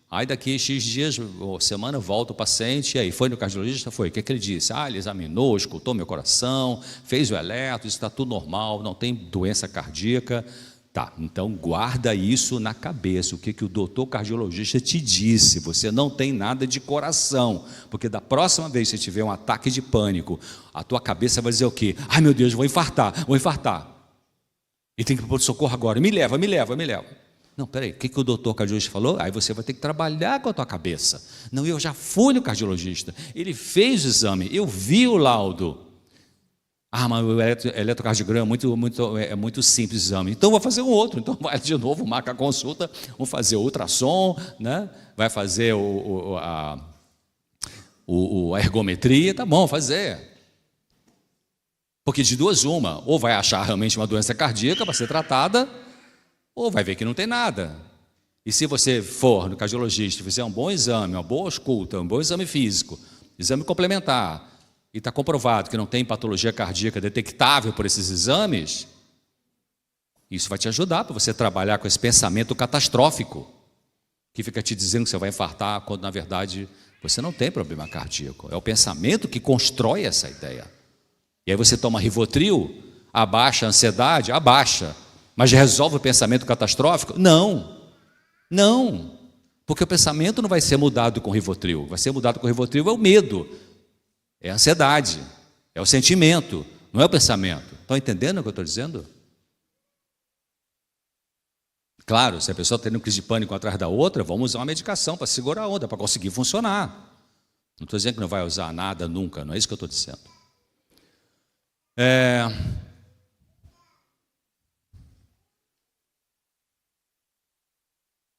Aí daqui a X dias, ou semana, volta o paciente, e aí, foi no cardiologista? Foi. O que ele disse? Ele examinou, escutou meu coração, fez o eletro, isso está tudo normal, não tem doença cardíaca. Tá, então guarda isso na cabeça, o que o doutor cardiologista te disse, você não tem nada de coração, porque da próxima vez que você tiver um ataque de pânico, a tua cabeça vai dizer o quê? Ai meu Deus, vou infartar, e tem que ir para o socorro agora, me leva. Não, peraí, o que o doutor cardiologista falou? Aí você vai ter que trabalhar com a tua cabeça. Não, eu já fui no cardiologista, ele fez o exame, eu vi o laudo. Mas o eletrocardiograma é muito simples o exame. Então vou fazer um outro. Então vai de novo, marca a consulta, vamos fazer o ultrassom, né? Vai fazer a ergometria, tá bom, fazer. Porque de duas uma, ou vai achar realmente uma doença cardíaca para ser tratada, ou vai ver que não tem nada. E se você for no cardiologista e fizer um bom exame, uma boa ausculta, um bom exame físico, exame complementar, e está comprovado que não tem patologia cardíaca detectável por esses exames, isso vai te ajudar para você trabalhar com esse pensamento catastrófico, que fica te dizendo que você vai infartar, quando na verdade você não tem problema cardíaco. É o pensamento que constrói essa ideia. E aí você toma Rivotril, abaixa a ansiedade, abaixa, mas resolve o pensamento catastrófico? Não, porque o pensamento não vai ser mudado com Rivotril, vai ser mudado com Rivotril é o medo. É a ansiedade, é o sentimento, não é o pensamento. Estão entendendo o que eu estou dizendo? Claro, se a pessoa está tendo crise de pânico atrás da outra, vamos usar uma medicação para segurar a onda, para conseguir funcionar. Não estou dizendo que não vai usar nada nunca, não é isso que eu estou dizendo. É,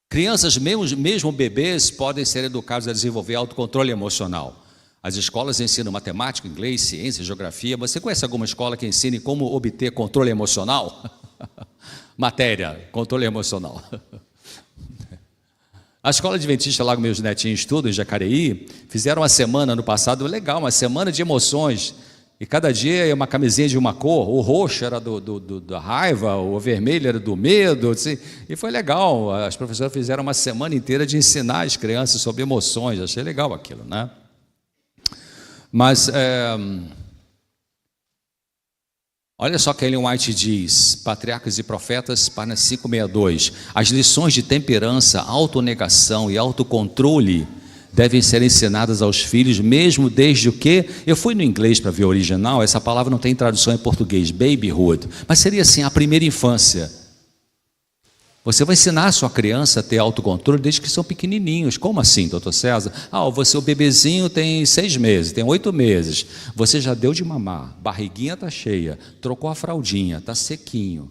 crianças, mesmo bebês, podem ser educados a desenvolver autocontrole emocional. As escolas ensinam matemática, inglês, ciência, geografia. Você conhece alguma escola que ensine como obter controle emocional? Matéria, controle emocional. A escola adventista, lá com meus netinhos estudam, em Jacareí, fizeram uma semana no passado, legal, uma semana de emoções. E cada dia é uma camisinha de uma cor. O roxo era da raiva, o vermelho era do medo. Assim, e foi legal. As professoras fizeram uma semana inteira de ensinar as crianças sobre emoções. Achei legal aquilo, né? Mas, olha só que Ellen White diz, Patriarcas e Profetas, página 562. As lições de temperança, autonegação e autocontrole devem ser ensinadas aos filhos, mesmo desde o que... Eu fui no inglês para ver o original, essa palavra não tem tradução em português, babyhood, mas seria assim, a primeira infância. Você vai ensinar a sua criança a ter autocontrole desde que são pequenininhos. Como assim, doutor César? O bebezinho tem 6 meses, tem 8 meses, você já deu de mamar, barriguinha está cheia, trocou a fraldinha, está sequinho,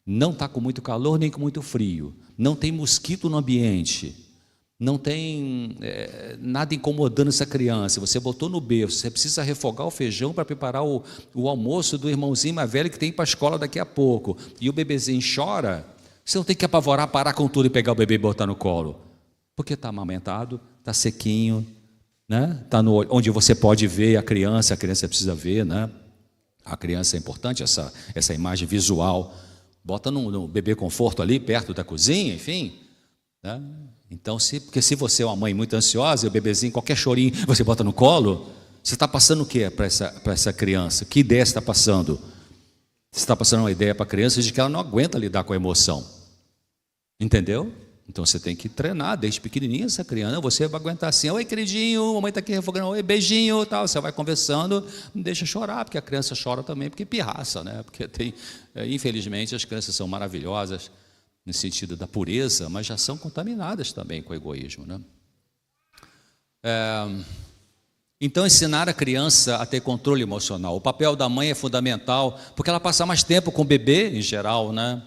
não está com muito calor nem com muito frio, não tem mosquito no ambiente, não tem nada incomodando essa criança, você botou no berço, você precisa refogar o feijão para preparar o almoço do irmãozinho mais velho que tem para a escola daqui a pouco, e o bebezinho chora, você não tem que apavorar, parar com tudo e pegar o bebê e botar no colo, porque está amamentado, está sequinho, né? Está onde você pode ver a criança precisa ver, né? A criança é importante, essa imagem visual, bota no bebê conforto ali, perto da cozinha, enfim, né? Então, porque se você é uma mãe muito ansiosa, e o bebezinho, qualquer chorinho, você bota no colo, você está passando o que para essa criança? Que ideia você está passando? Você está passando uma ideia para a criança de que ela não aguenta lidar com a emoção. Entendeu? Então você tem que treinar desde pequenininha essa criança. Você vai aguentar assim, oi queridinho, mamãe está aqui refogando, oi beijinho, tal. Você vai conversando, não deixa chorar, porque a criança chora também, porque pirraça, né? Porque infelizmente as crianças são maravilhosas, no sentido da pureza, mas já são contaminadas também com o egoísmo, né? Então, ensinar a criança a ter controle emocional. O papel da mãe é fundamental, porque ela passa mais tempo com o bebê, em geral, né?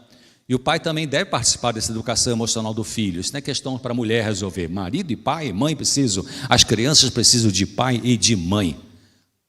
E o pai também deve participar dessa educação emocional do filho. Isso não é questão para a mulher resolver. Marido e pai, mãe precisam. As crianças precisam de pai e de mãe.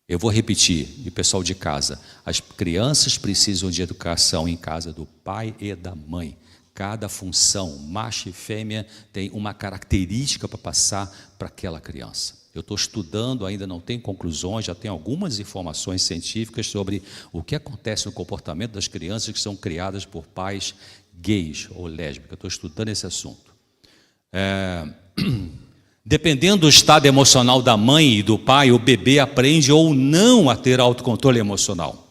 Eu vou repetir, e o pessoal de casa. As crianças precisam de educação em casa do pai e da mãe. Cada função, macho e fêmea, tem uma característica para passar para aquela criança. Eu estou estudando, ainda não tenho conclusões, já tenho algumas informações científicas sobre o que acontece no comportamento das crianças que são criadas por pais gays ou lésbicas. Eu estou estudando esse assunto. Dependendo do estado emocional da mãe e do pai, o bebê aprende ou não a ter autocontrole emocional.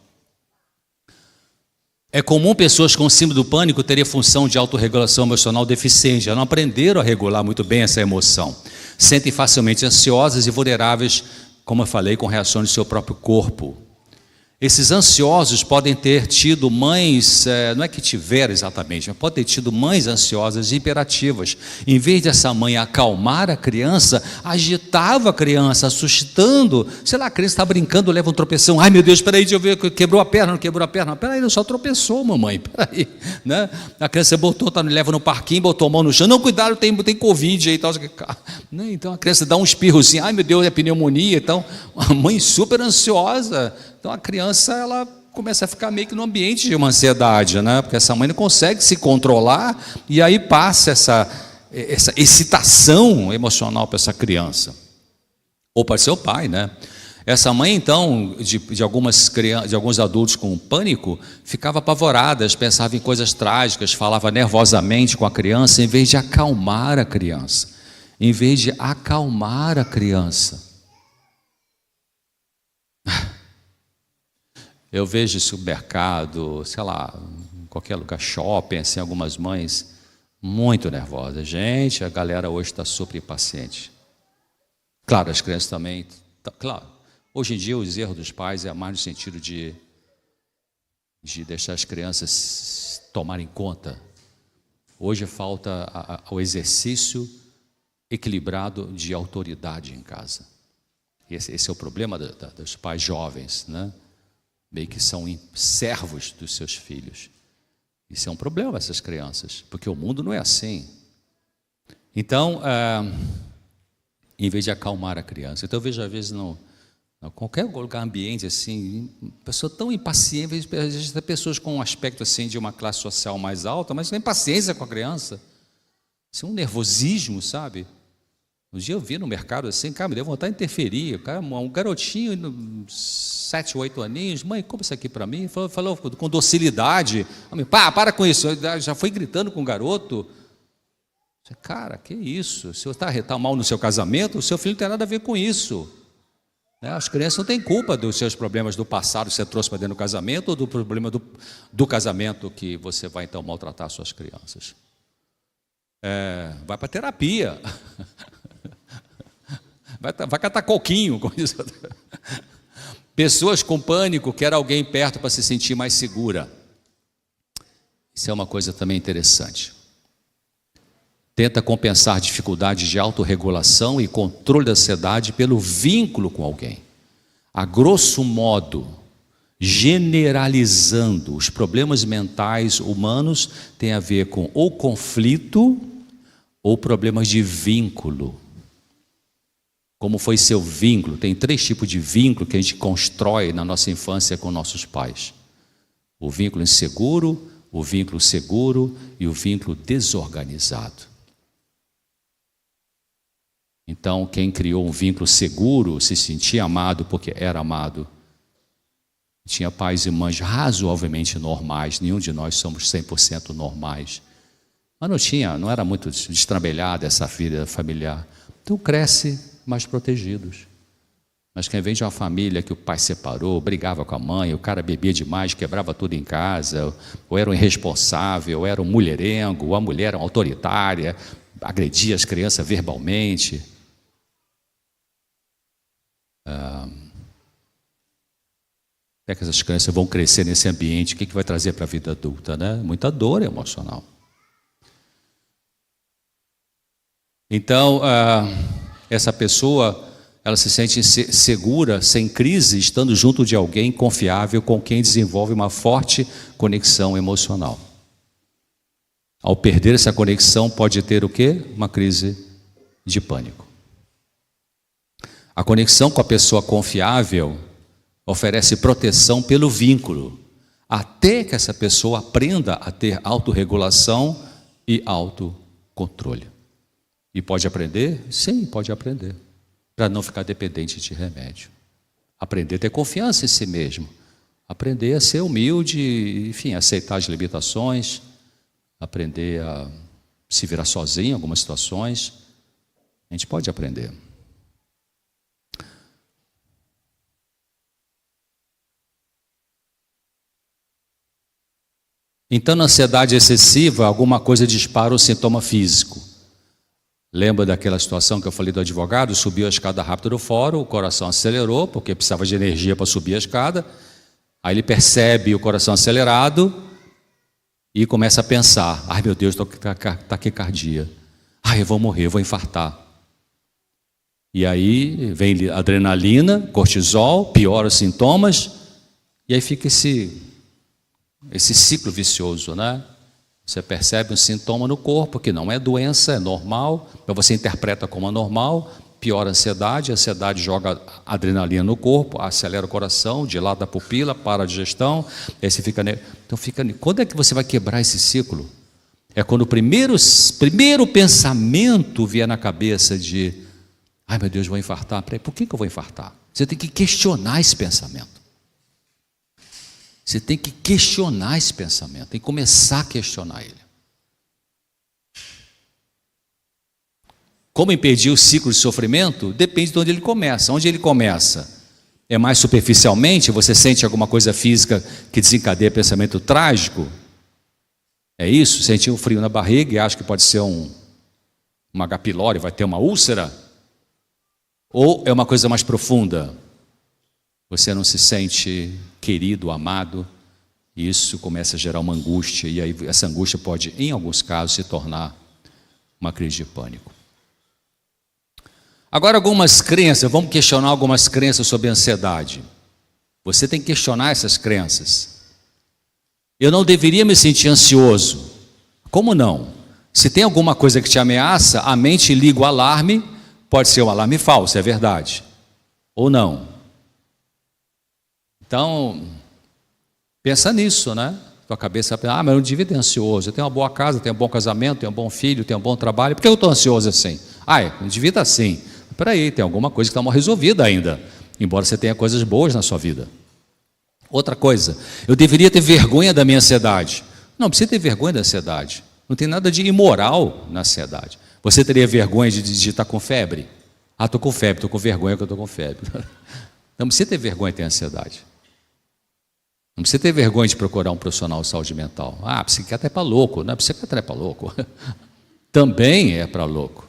É comum pessoas com síndrome do pânico terem função de autorregulação emocional deficiente, já não aprenderam a regular muito bem essa emoção. Sentem facilmente ansiosas e vulneráveis, como eu falei, com reações do seu próprio corpo. Esses ansiosos podem ter tido mães, não é que tiveram exatamente, mas podem ter tido mães ansiosas e hiperativas. Em vez dessa mãe acalmar a criança, agitava a criança, assustando. Sei lá, a criança está brincando, leva um tropeção. Ai meu Deus, peraí, deixa eu ver, quebrou a perna, não quebrou a perna. Peraí, não, só tropeçou, mamãe, peraí. Né? A criança leva no parquinho, botou a mão no chão. Não, cuidado, tem Covid aí e tal. Então a criança dá um espirrozinho, ai meu Deus, é pneumonia. Então a mãe super ansiosa. Então a criança, ela começa a ficar meio que no ambiente de uma ansiedade, né? Porque essa mãe não consegue se controlar e aí passa essa excitação emocional para essa criança. Ou para seu pai, né? Essa mãe, então, de alguns adultos com pânico, ficava apavorada, pensava em coisas trágicas, falava nervosamente com a criança, em vez de acalmar a criança. Em vez de acalmar a criança. Eu vejo supermercado, sei lá, em qualquer lugar, shopping, assim, algumas mães muito nervosas. Gente, a galera hoje está super impaciente. Claro, as crianças também, claro. Hoje em dia, os erros dos pais é mais no sentido de deixar as crianças tomarem conta. Hoje falta o exercício equilibrado de autoridade em casa. Esse é o problema dos pais jovens, né? meio que são servos dos seus filhos. Isso é um problema, essas crianças, porque o mundo não é assim. Então, em vez de acalmar a criança, então eu vejo às vezes qualquer lugar, ambiente assim, pessoa tão impaciente, às vezes tem pessoas com um aspecto assim de uma classe social mais alta, mas tem impaciência com a criança, assim, um nervosismo, sabe? Um dia eu vi no mercado assim, cara, me deu vontade de interferir, um garotinho, 7, 8 aninhos, mãe, compra isso aqui para mim, falou com docilidade, para com isso, já foi gritando com o garoto. Cara, que isso? O senhor está mal no seu casamento? O seu filho não tem nada a ver com isso. As crianças não têm culpa dos seus problemas do passado que você trouxe para dentro do casamento, ou do problema do casamento que você vai então maltratar suas crianças. Vai para terapia. Vai catar coquinho, como diz. Pessoas com pânico querem alguém perto para se sentir mais segura. Isso é uma coisa também interessante. Tenta compensar dificuldades de autorregulação e controle da ansiedade pelo vínculo com alguém. A grosso modo, generalizando, os problemas mentais humanos têm a ver com ou conflito ou problemas de vínculo. Como foi seu vínculo? Tem 3 tipos de vínculo que a gente constrói na nossa infância com nossos pais. O vínculo inseguro, o vínculo seguro e o vínculo desorganizado. Então, quem criou um vínculo seguro se sentia amado porque era amado. Tinha pais e mães razoavelmente normais, nenhum de nós somos 100% normais. Mas não era muito destrambelhada essa vida familiar. Então cresce mais protegidos. Mas quem vem de uma família que o pai separou, brigava com a mãe, o cara bebia demais, quebrava tudo em casa, ou era um irresponsável, ou era um mulherengo, ou a mulher era uma autoritária, agredia as crianças verbalmente. É que essas crianças vão crescer nesse ambiente, o que vai trazer para a vida adulta, né? Muita dor emocional. Então, essa pessoa, ela se sente segura, sem crise, estando junto de alguém confiável, com quem desenvolve uma forte conexão emocional. Ao perder essa conexão, pode ter o quê? Uma crise de pânico. A conexão com a pessoa confiável oferece proteção pelo vínculo, até que essa pessoa aprenda a ter autorregulação e autocontrole. E pode aprender? Sim, pode aprender, para não ficar dependente de remédio. Aprender a ter confiança em si mesmo, aprender a ser humilde, enfim, aceitar as limitações, aprender a se virar sozinho em algumas situações. A gente pode aprender. Então, na ansiedade excessiva, alguma coisa dispara o sintoma físico. Lembra daquela situação que eu falei do advogado? Subiu a escada rápido do fórum, o coração acelerou, porque precisava de energia para subir a escada. Aí ele percebe o coração acelerado e começa a pensar: ai meu Deus, estou com taquicardia. Ai, eu vou morrer, eu vou infartar. E aí vem adrenalina, cortisol, piora os sintomas, e aí fica esse ciclo vicioso, né? Você percebe um sintoma no corpo que não é doença, é normal, mas você interpreta como anormal, piora a ansiedade joga adrenalina no corpo, acelera o coração, dilata a pupila, para a digestão, aí você fica... Então quando é que você vai quebrar esse ciclo? É quando o primeiro pensamento vier na cabeça de: ai meu Deus, vou infartar. Por que eu vou infartar? Você tem que questionar esse pensamento. Você tem que questionar esse pensamento, tem que começar a questionar ele. Como impedir o ciclo de sofrimento? Depende de onde ele começa. Onde ele começa? É mais superficialmente? Você sente alguma coisa física que desencadeia pensamento trágico? É isso? Sentir um frio na barriga e acha que pode ser uma H. pylori, vai ter uma úlcera? Ou é uma coisa mais profunda? Você não se sente querido, amado, e isso começa a gerar uma angústia, e aí essa angústia pode, em alguns casos, se tornar uma crise de pânico. Agora, algumas crenças, vamos questionar algumas crenças sobre a ansiedade. Você tem que questionar essas crenças. Eu não deveria me sentir ansioso. Como não? Se tem alguma coisa que te ameaça, a mente liga o alarme, pode ser um alarme falso, é verdade. Ou não. Então, pensa nisso, né? Tua cabeça pensa, mas eu não devia ter ansioso. Eu tenho uma boa casa, tenho um bom casamento, tenho um bom filho, tenho um bom trabalho. Por que eu estou ansioso assim? Eu não devia estar assim. Espera tem alguma coisa que está mal resolvida ainda, embora você tenha coisas boas na sua vida. Outra coisa, eu deveria ter vergonha da minha ansiedade. Não precisa ter vergonha da ansiedade. Não tem nada de imoral na ansiedade. Você teria vergonha de estar com febre? Estou com febre, estou com vergonha que eu estou com febre. Não precisa ter vergonha de ter ansiedade. Não precisa ter vergonha de procurar um profissional de saúde mental. Psiquiatra é para louco. Não, psiquiatra é para louco. Também é para louco.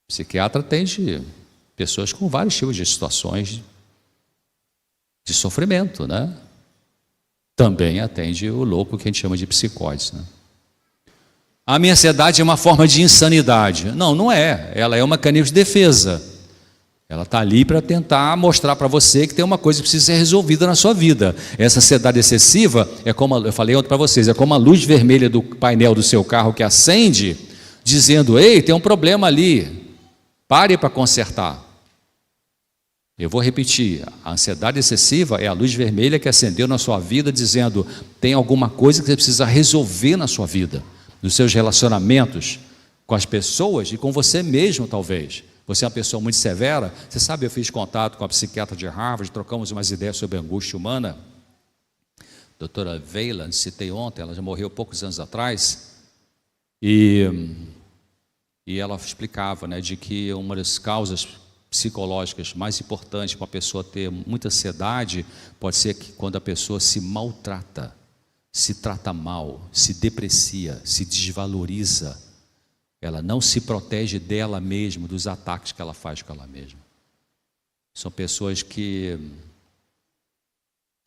Psiquiatra atende pessoas com vários tipos de situações de sofrimento, né? Também atende o louco que a gente chama de psicose, né? A minha ansiedade é uma forma de insanidade. Não, não é. Ela é um mecanismo de defesa. Ela está ali para tentar mostrar para você que tem uma coisa que precisa ser resolvida na sua vida. Essa ansiedade excessiva é como, eu falei ontem para vocês, é como a luz vermelha do painel do seu carro que acende, dizendo, ei, tem um problema ali, pare para consertar. Eu vou repetir, a ansiedade excessiva é a luz vermelha que acendeu na sua vida, dizendo, tem alguma coisa que você precisa resolver na sua vida, nos seus relacionamentos com as pessoas e com você mesmo, talvez. Você é uma pessoa muito severa. Você sabe, eu fiz contato com a psiquiatra de Harvard, trocamos umas ideias sobre a angústia humana. Doutora Weiland, citei ontem, ela já morreu poucos anos atrás. E ela explicava, né, de que uma das causas psicológicas mais importantes para a pessoa ter muita ansiedade pode ser que quando a pessoa se maltrata, se trata mal, se deprecia, se desvaloriza. Ela não se protege dela mesma, dos ataques que ela faz com ela mesma. São pessoas que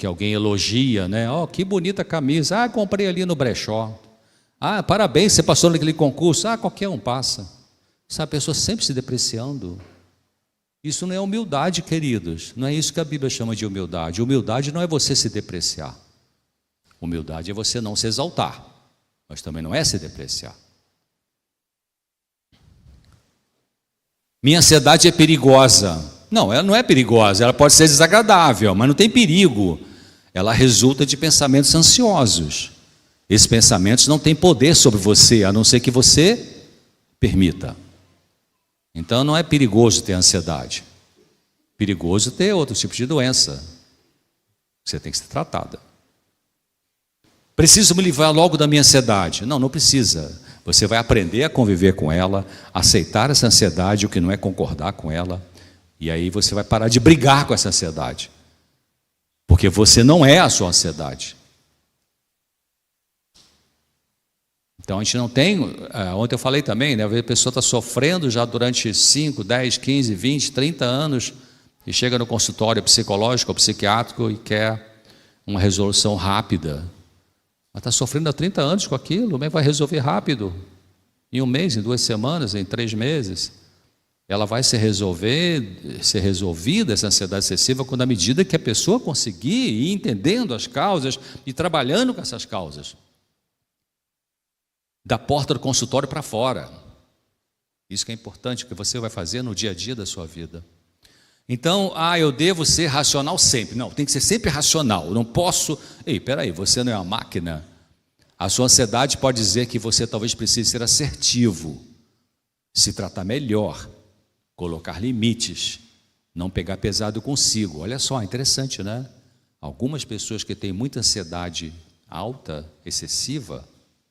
alguém elogia, né? Que bonita camisa. Comprei ali no brechó. Parabéns, você passou naquele concurso. Qualquer um passa. Essa pessoa sempre se depreciando. Isso não é humildade, queridos. Não é isso que a Bíblia chama de humildade. Humildade não é você se depreciar. Humildade é você não se exaltar, mas também não é se depreciar. Minha ansiedade é perigosa. Não, ela não é perigosa, ela pode ser desagradável, mas não tem perigo. Ela resulta de pensamentos ansiosos. Esses pensamentos não têm poder sobre você, a não ser que você permita. Então não é perigoso ter ansiedade. Perigoso ter outro tipo de doença. Você tem que ser tratada. Preciso me livrar logo da minha ansiedade. Não precisa. Você vai aprender a conviver com ela, aceitar essa ansiedade, o que não é concordar com ela, e aí você vai parar de brigar com essa ansiedade, porque você não é a sua ansiedade. Então a gente não tem, ontem eu falei também, né, a pessoa está sofrendo já durante 5, 10, 15, 20, 30 anos, e chega no consultório psicológico ou psiquiátrico e quer uma resolução rápida. Ela está sofrendo há 30 anos com aquilo, mas vai resolver rápido, em 1 mês, em 2 semanas, em 3 meses. Ela vai ser resolvida, essa ansiedade excessiva, quando à medida que a pessoa conseguir ir entendendo as causas e trabalhando com essas causas. Da porta do consultório para fora. Isso que é importante, que você vai fazer no dia a dia da sua vida. Então, eu devo ser racional sempre. Não, tem que ser sempre racional. Eu não posso... peraí, você não é uma máquina? A sua ansiedade pode dizer que você talvez precise ser assertivo, se tratar melhor, colocar limites, não pegar pesado consigo. Olha só, interessante, né? Algumas pessoas que têm muita ansiedade alta, excessiva,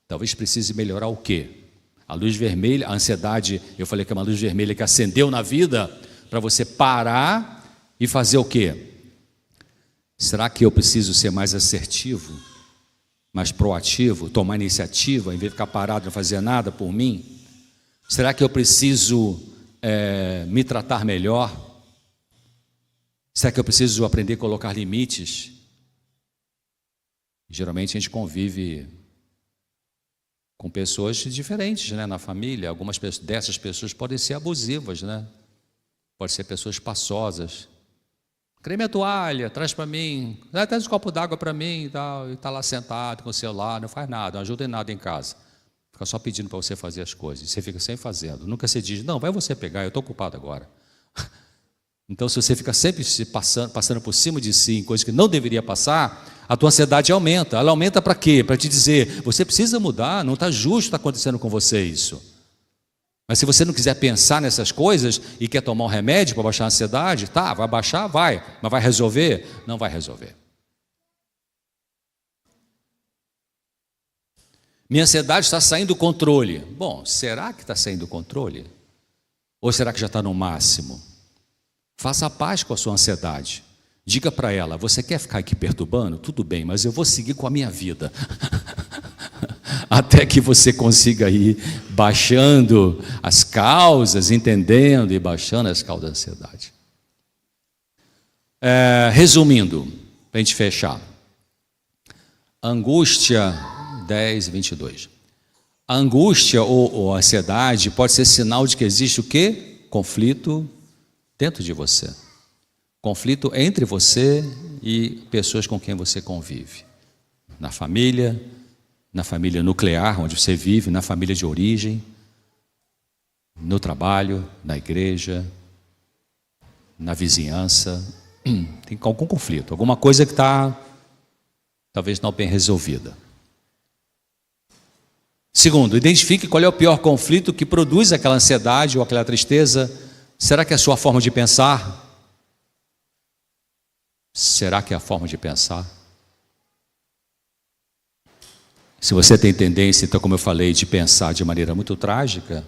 talvez precise melhorar o quê? A luz vermelha, a ansiedade, eu falei que é uma luz vermelha que acendeu na vida... para você parar e fazer o quê? Será que eu preciso ser mais assertivo, mais proativo, tomar iniciativa, em vez de ficar parado e não fazer nada por mim? Será que eu preciso me tratar melhor? Será que eu preciso aprender a colocar limites? Geralmente a gente convive com pessoas diferentes, né, na família. Algumas dessas pessoas podem ser abusivas, né? Pode ser pessoas espaçosas, Cadê minha toalha? Traz para mim. Traz um copo d'água para mim e tal. E está lá sentado com o celular, não faz nada, não ajuda em nada em casa. Fica só pedindo para você fazer as coisas. Você fica sempre fazendo. Nunca se diz, não, vai você pegar, eu estou ocupado agora. Então, se você fica sempre passando por cima de si em coisas que não deveria passar, a tua ansiedade aumenta. Ela aumenta para quê? Para te dizer, você precisa mudar, não está justo estar acontecendo com você isso. Mas se você não quiser pensar nessas coisas e quer tomar um remédio para baixar a ansiedade, tá, vai baixar? Vai. Mas vai resolver? Não vai resolver. Minha ansiedade está saindo do controle. Bom, será que está saindo do controle? Ou será que já está no máximo? Faça a paz com a sua ansiedade. Diga para ela, você quer ficar aqui perturbando? Tudo bem, mas eu vou seguir com a minha vida. Até que você consiga ir baixando as causas, entendendo e baixando as causas da ansiedade. Resumindo, para a gente fechar. Angústia 10, 22. A angústia ou ansiedade pode ser sinal de que existe o quê? Conflito dentro de você. Conflito entre você e pessoas com quem você convive. Na família nuclear, onde você vive, na família de origem, no trabalho, na igreja, na vizinhança. Tem algum conflito, alguma coisa que está talvez não bem resolvida. Segundo, identifique qual é o pior conflito que produz aquela ansiedade ou aquela tristeza. Será que é a sua forma de pensar? Será que é a forma de pensar? Se você tem tendência, então, como eu falei, de pensar de maneira muito trágica,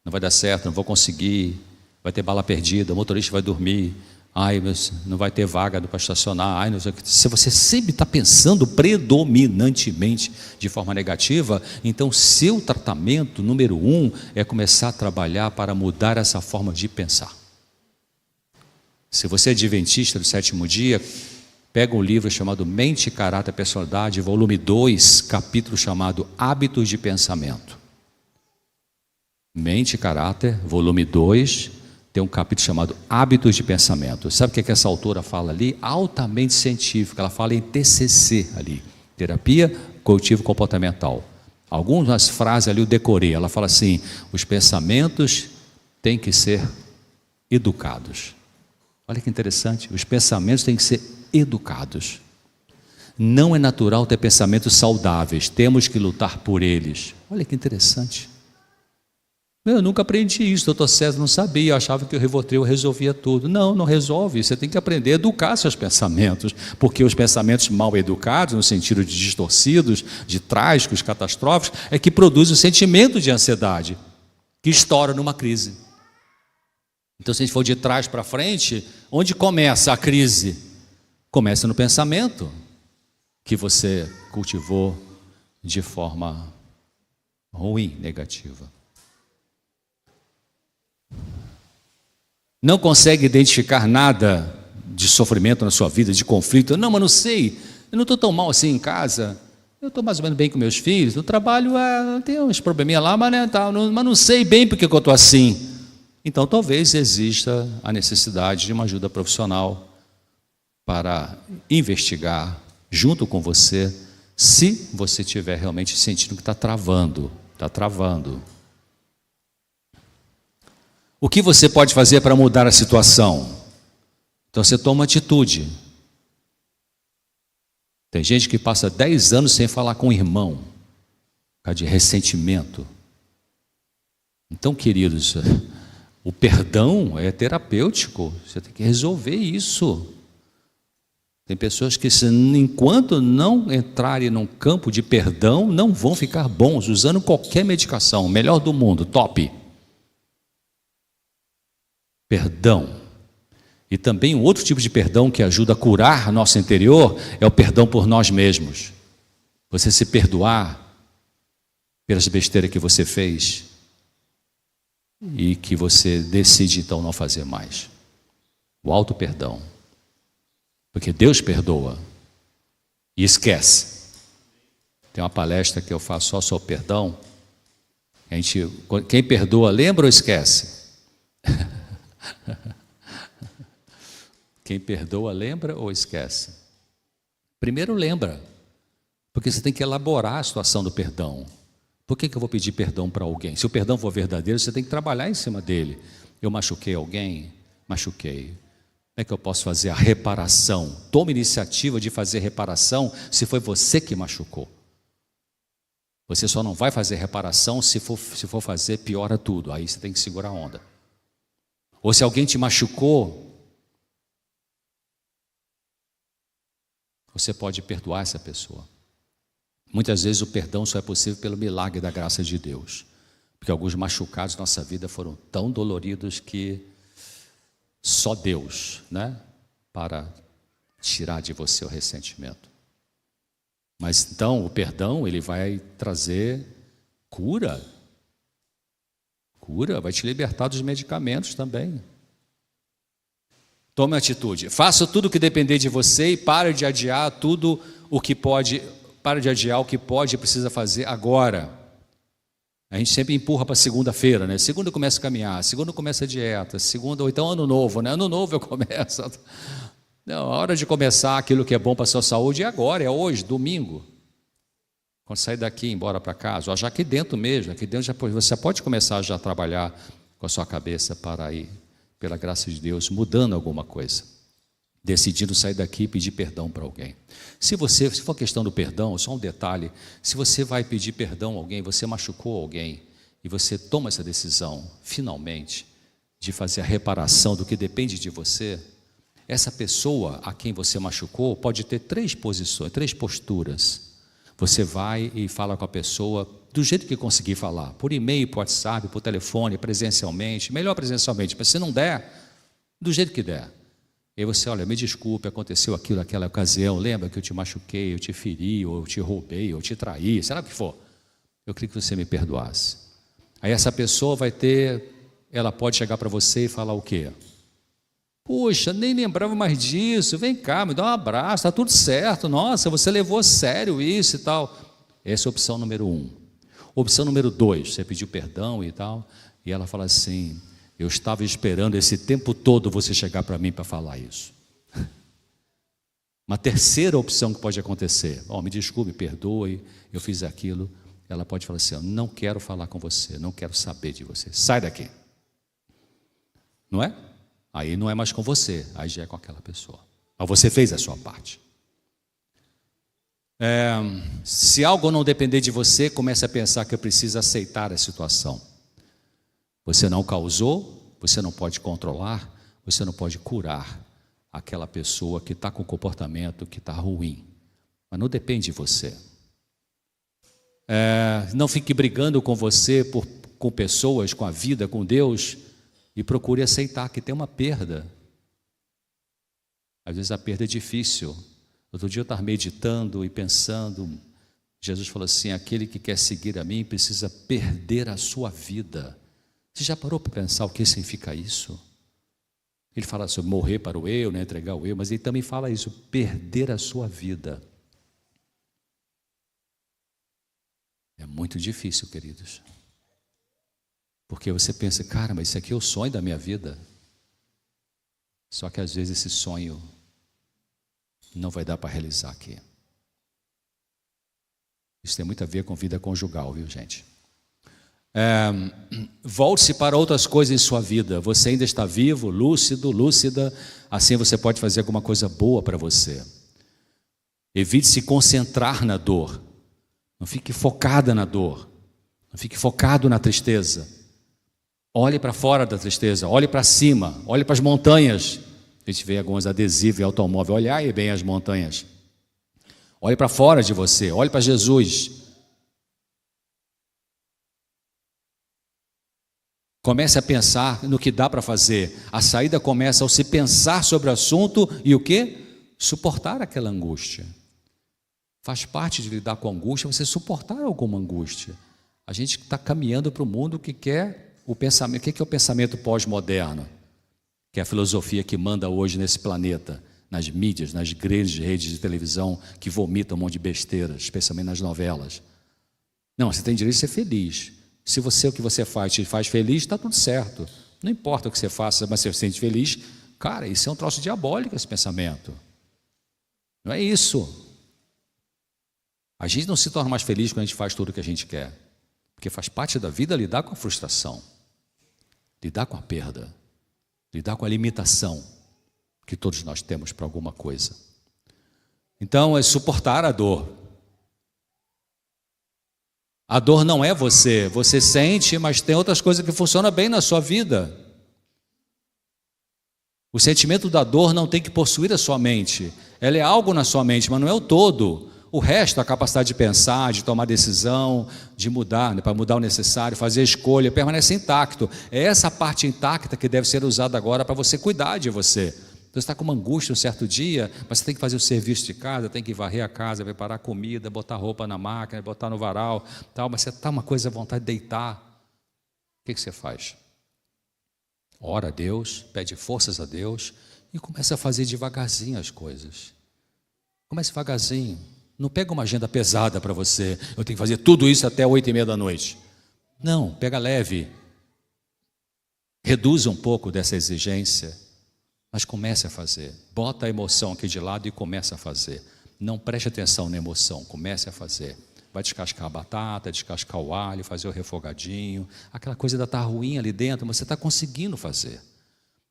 não vai dar certo, não vou conseguir, vai ter bala perdida, o motorista vai dormir, ai, não vai ter vaga para estacionar, ai, não sei o que. Se você sempre está pensando predominantemente de forma negativa, então seu tratamento número 1 é começar a trabalhar para mudar essa forma de pensar. Se você é adventista do sétimo dia, pega um livro chamado Mente, Caráter e Personalidade, volume 2, capítulo chamado Hábitos de Pensamento. Mente e Caráter, volume 2, tem um capítulo chamado Hábitos de Pensamento. Sabe o que essa autora fala ali? Altamente científica, ela fala em TCC ali, Terapia Cognitivo-Comportamental. Algumas frases ali eu decorei, ela fala assim, os pensamentos têm que ser educados. Olha que interessante, os pensamentos têm que ser educados. Não é natural ter pensamentos saudáveis, temos que lutar por eles. Olha que interessante. Eu nunca aprendi isso, doutor César não sabia, eu achava que o Rivotril resolvia tudo. Não, não resolve, você tem que aprender a educar seus pensamentos, porque os pensamentos mal educados, no sentido de distorcidos, de trágicos, catastróficos, é que produzem o sentimento de ansiedade, que estoura numa crise. Então, se a gente for de trás para frente, onde começa a crise? Começa no pensamento que você cultivou de forma ruim, negativa. Não consegue identificar nada de sofrimento na sua vida, de conflito. Não, mas não sei, eu não estou tão mal assim em casa, eu estou mais ou menos bem com meus filhos, no trabalho tem uns probleminhas lá, mas não sei bem porque eu estou assim. Então, talvez exista a necessidade de uma ajuda profissional para investigar junto com você, se você estiver realmente sentindo que está travando. O que você pode fazer para mudar a situação? Então, você toma atitude. Tem gente que passa 10 anos sem falar com o irmão, por causa de ressentimento. Então, queridos, o perdão é terapêutico, você tem que resolver isso. Tem pessoas que, enquanto não entrarem num campo de perdão, não vão ficar bons, usando qualquer medicação, melhor do mundo, top. Perdão. E também um outro tipo de perdão que ajuda a curar nosso interior é o perdão por nós mesmos. Você se perdoar pelas besteiras que você fez e que você decide então não fazer mais. O auto-perdão. Porque Deus perdoa e esquece. Tem uma palestra que eu faço só sobre perdão. Quem perdoa lembra ou esquece? Quem perdoa lembra ou esquece? Primeiro lembra, porque você tem que elaborar a situação do perdão. Por que eu vou pedir perdão para alguém? Se o perdão for verdadeiro, você tem que trabalhar em cima dele. Eu machuquei alguém? Machuquei. Como é que eu posso fazer a reparação? Tome iniciativa de fazer reparação se foi você que machucou. Você só não vai fazer reparação se for fazer, piora tudo. Aí você tem que segurar a onda. Ou se alguém te machucou, você pode perdoar essa pessoa. Muitas vezes o perdão só é possível pelo milagre da graça de Deus. Porque alguns machucados na nossa vida foram tão doloridos que só Deus, para tirar de você o ressentimento. Mas então o perdão, ele vai trazer cura. Cura, vai te libertar dos medicamentos também. Tome atitude. Faça tudo o que depender de você e pare de adiar tudo o que pode. Pare de adiar o que pode e precisa fazer agora. A gente sempre empurra para segunda-feira, Segunda começa a caminhar, segunda começa a dieta, segunda, ou então ano novo, Ano novo eu começo. Não, a hora de começar aquilo que é bom para a sua saúde é agora, é hoje, domingo. Quando sair daqui e ir embora para casa, ou já aqui dentro mesmo, você pode começar já a trabalhar com a sua cabeça para ir, pela graça de Deus, mudando alguma coisa. Decidindo sair daqui e pedir perdão para alguém. Se for questão do perdão, só um detalhe, se você vai pedir perdão a alguém, você machucou alguém, e você toma essa decisão, finalmente, de fazer a reparação do que depende de você, essa pessoa a quem você machucou pode ter três posturas. Você vai e fala com a pessoa do jeito que conseguir falar, por e-mail, por WhatsApp, por telefone, presencialmente, melhor presencialmente, mas se não der, do jeito que der. E aí você, olha, me desculpe, aconteceu aquilo naquela ocasião, lembra que eu te machuquei, eu te feri, ou eu te roubei, ou eu te traí, sei lá o que for. Eu queria que você me perdoasse. Aí essa pessoa ela pode chegar para você e falar o quê? Puxa, nem lembrava mais disso, vem cá, me dá um abraço, está tudo certo, nossa, você levou a sério isso e tal. Essa é a opção número 1. Opção número 2, você pediu perdão e tal, e ela fala assim, eu estava esperando esse tempo todo você chegar para mim para falar isso. Uma terceira opção que pode acontecer, me desculpe, perdoe, eu fiz aquilo, ela pode falar assim, eu não quero falar com você, não quero saber de você, sai daqui. Não é? Aí não é mais com você, aí já é com aquela pessoa. Mas você fez a sua parte. Se algo não depender de você, comece a pensar que precisa aceitar a situação. Você não causou, você não pode controlar, você não pode curar aquela pessoa que está com comportamento que está ruim. Mas não depende de você. Não fique brigando com você, com pessoas, com a vida, com Deus, e procure aceitar que tem uma perda. Às vezes a perda é difícil. Outro dia eu estava meditando e pensando, Jesus falou assim, aquele que quer seguir a mim precisa perder a sua vida. Você já parou para pensar o que significa isso? Ele fala sobre morrer para o eu, entregar o eu, mas ele também fala isso, perder a sua vida. É muito difícil, queridos. Porque você pensa, cara, mas isso aqui é o sonho da minha vida. Só que às vezes esse sonho não vai dar para realizar aqui. Isso tem muito a ver com vida conjugal, viu, gente? Volte-se para outras coisas em sua vida. Você ainda está vivo, lúcido, lúcida. Assim você pode fazer alguma coisa boa para você. Evite se concentrar na dor. Não fique focada na dor. Não fique focado na tristeza. Olhe para fora da tristeza, olhe para cima, olhe para as montanhas. A gente vê alguns adesivos em automóvel, olhe aí bem as montanhas. Olhe para fora de você, olhe para Jesus. Comece a pensar no que dá para fazer. A saída começa ao se pensar sobre o assunto e o quê? Suportar aquela angústia. Faz parte de lidar com a angústia, você suportar alguma angústia. A gente está caminhando para o mundo que quer o pensamento. O que é o pensamento pós-moderno? Que é a filosofia que manda hoje nesse planeta, nas mídias, nas grandes redes de televisão que vomitam um monte de besteiras, especialmente nas novelas. Não, você tem direito de ser feliz. Se o que você faz te faz feliz, está tudo certo. Não importa o que você faça, mas se você se sente feliz, Cara, isso é um troço diabólico, esse pensamento. Não é isso. A gente não se torna mais feliz quando a gente faz tudo o que a gente quer. Porque faz parte da vida lidar com a frustração, lidar com a perda, lidar com a limitação que todos nós temos para alguma coisa. Então, é suportar a dor. A dor não é você. Você sente, mas tem outras coisas que funcionam bem na sua vida. O sentimento da dor não tem que possuir a sua mente. Ela é algo na sua mente, mas não é o todo. O resto, a capacidade de pensar, de tomar decisão, de mudar, né, para mudar o necessário, fazer a escolha, permanece intacto. É essa parte intacta que deve ser usada agora para você cuidar de você. Então, você está com uma angústia um certo dia, mas você tem que fazer o serviço de casa, tem que varrer a casa, preparar a comida, botar roupa na máquina, botar no varal, tal, mas você está uma coisa à vontade de deitar. O que você faz? Ora a Deus, pede forças a Deus e começa a fazer devagarzinho as coisas. Comece devagarzinho. Não pega uma agenda pesada para você. Eu tenho que fazer tudo isso até 8h30 da noite. Não, pega leve. Reduza um pouco dessa exigência, mas comece a fazer. Bota a emoção aqui de lado e comece a fazer. Não preste atenção na emoção, comece a fazer. Vai descascar a batata, descascar o alho, fazer o refogadinho. Aquela coisa ainda está ruim ali dentro, mas você está conseguindo fazer.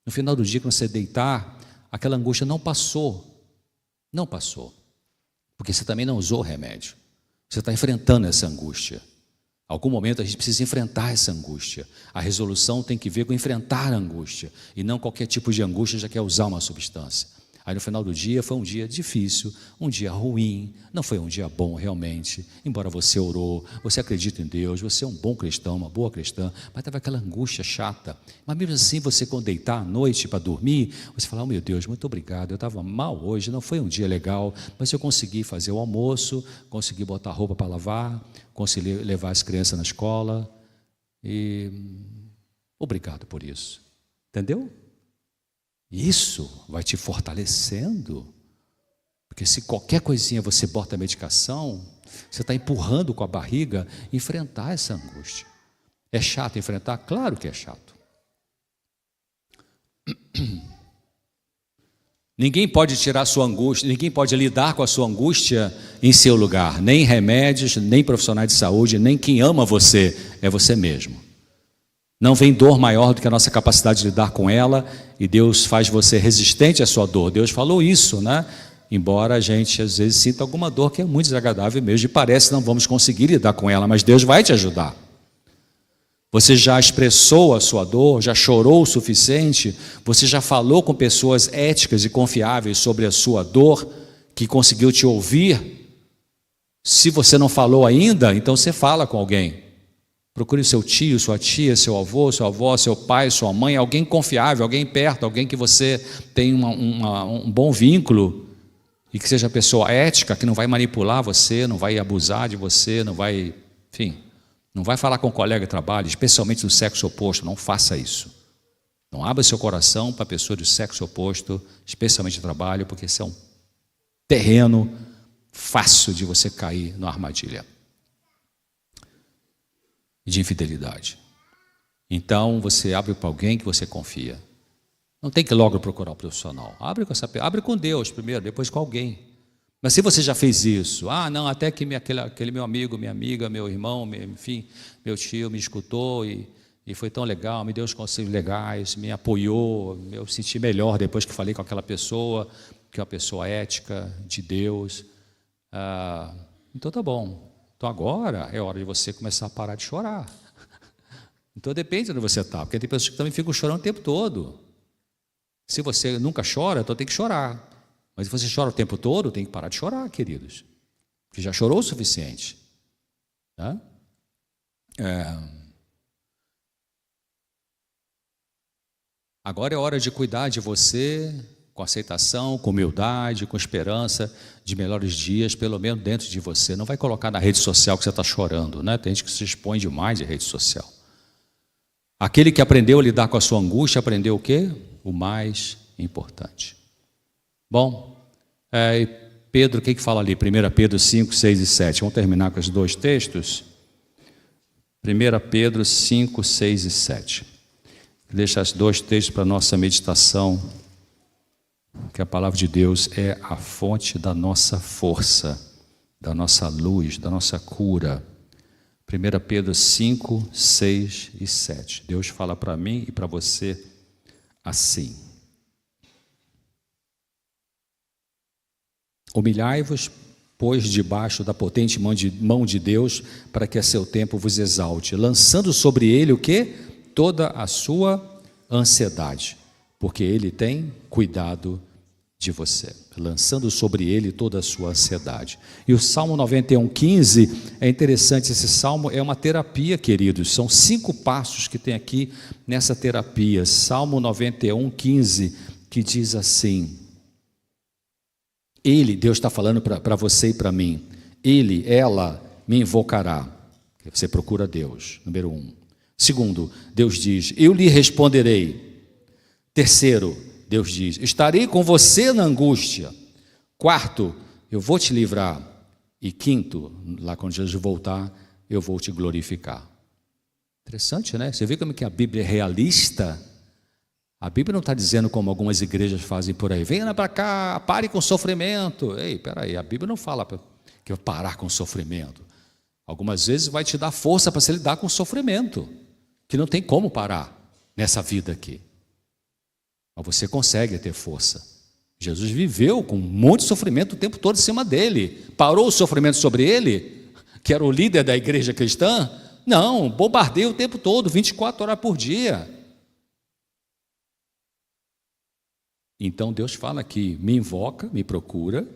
No final do dia, quando você deitar, aquela angústia não passou. Não passou. Porque você também não usou remédio. Você está enfrentando essa angústia. Em algum momento a gente precisa enfrentar essa angústia. A resolução tem que ver com enfrentar a angústia. E não qualquer tipo de angústia já quer usar uma substância. Aí no final do dia foi um dia difícil, um dia ruim, não foi um dia bom realmente, embora você orou, você acredita em Deus, você é um bom cristão, uma boa cristã, mas estava aquela angústia chata. Mas mesmo assim, você quando deitar à noite para dormir, você fala, oh meu Deus, muito obrigado, eu estava mal hoje, não foi um dia legal, mas eu consegui fazer o almoço, consegui botar roupa para lavar, consegui levar as crianças na escola, e obrigado por isso, entendeu? Isso vai te fortalecendo, porque se qualquer coisinha você bota a medicação, você está empurrando com a barriga enfrentar essa angústia. É chato enfrentar? Claro que é chato. Ninguém pode tirar a sua angústia, ninguém pode lidar com a sua angústia em seu lugar, nem remédios, nem profissionais de saúde, nem quem ama você, é você mesmo. Não vem dor maior do que a nossa capacidade de lidar com ela, e Deus faz você resistente à sua dor. Deus falou isso, né? Embora a gente às vezes sinta alguma dor que é muito desagradável mesmo, e parece que não vamos conseguir lidar com ela, mas Deus vai te ajudar. Você já expressou a sua dor, já chorou o suficiente, você já falou com pessoas éticas e confiáveis sobre a sua dor, que conseguiu te ouvir. Se você não falou ainda, então você fala com alguém. Procure seu tio, sua tia, seu avô, sua avó, seu pai, sua mãe, alguém confiável, alguém perto, alguém que você tem um bom vínculo e que seja pessoa ética, que não vai manipular você, não vai abusar de você, não vai, enfim, não vai falar com um colega de trabalho, especialmente do sexo oposto, não faça isso. Não abra seu coração para pessoa do sexo oposto, especialmente de trabalho, porque esse é um terreno fácil de você cair na armadilha de infidelidade. Então você abre para alguém que você confia. Não tem que logo procurar um profissional. Abre com Deus primeiro, depois com alguém. Mas se você já fez isso, não, até que aquele meu amigo, minha amiga, meu irmão, enfim, meu tio me escutou e foi tão legal, me deu os conselhos legais, me apoiou, eu senti melhor depois que falei com aquela pessoa, que é uma pessoa ética, de Deus. Então tá bom. Então agora é hora de você começar a parar de chorar. Então depende de onde você está, porque tem pessoas que também ficam chorando o tempo todo. Se você nunca chora, então tem que chorar. Mas se você chora o tempo todo, tem que parar de chorar, queridos. Porque já chorou o suficiente. Tá? Agora é hora de cuidar de você com aceitação, com humildade, com esperança de melhores dias, pelo menos dentro de você. Não vai colocar na rede social que você está chorando, né? Tem gente que se expõe demais em rede social. Aquele que aprendeu a lidar com a sua angústia, aprendeu o quê? O mais importante. Bom, Pedro, o que fala ali? 1 Pedro 5, 6 e 7. Vamos terminar com os dois textos. 1 Pedro 5, 6 e 7. Deixa os dois textos para a nossa meditação que a palavra de Deus é a fonte da nossa força, da nossa luz, da nossa cura. 1 Pedro 5, 6 e 7. Deus fala para mim e para você assim: humilhai-vos, pois, debaixo da potente mão de Deus, para que a seu tempo vos exalte, lançando sobre ele o quê? Toda a sua ansiedade, porque ele tem cuidado de você, lançando sobre ele toda a sua ansiedade. E o Salmo 91:15 é interessante. Esse salmo é uma terapia, queridos. São 5 passos que tem aqui nessa terapia. Salmo 91:15, que diz assim: ele, Deus está falando para você e para mim, ela me invocará. Você procura Deus, número 1. Segundo, Deus diz: eu lhe responderei. Terceiro, Deus diz: estarei com você na angústia. Quarto, eu vou te livrar. E quinto, lá quando Jesus voltar, eu vou te glorificar. Interessante, né? Você vê como que a Bíblia é realista? A Bíblia não está dizendo como algumas igrejas fazem por aí: venha para cá, pare com o sofrimento. Ei, peraí, a Bíblia não fala que vai parar com o sofrimento. Algumas vezes vai te dar força para se lidar com o sofrimento, que não tem como parar nessa vida aqui. Mas você consegue ter força. Jesus viveu com um monte de sofrimento o tempo todo em cima dele. Parou o sofrimento sobre ele, que era o líder da igreja cristã? Não, bombardeia o tempo todo, 24 horas por dia. Então Deus fala aqui: me invoca, me procura,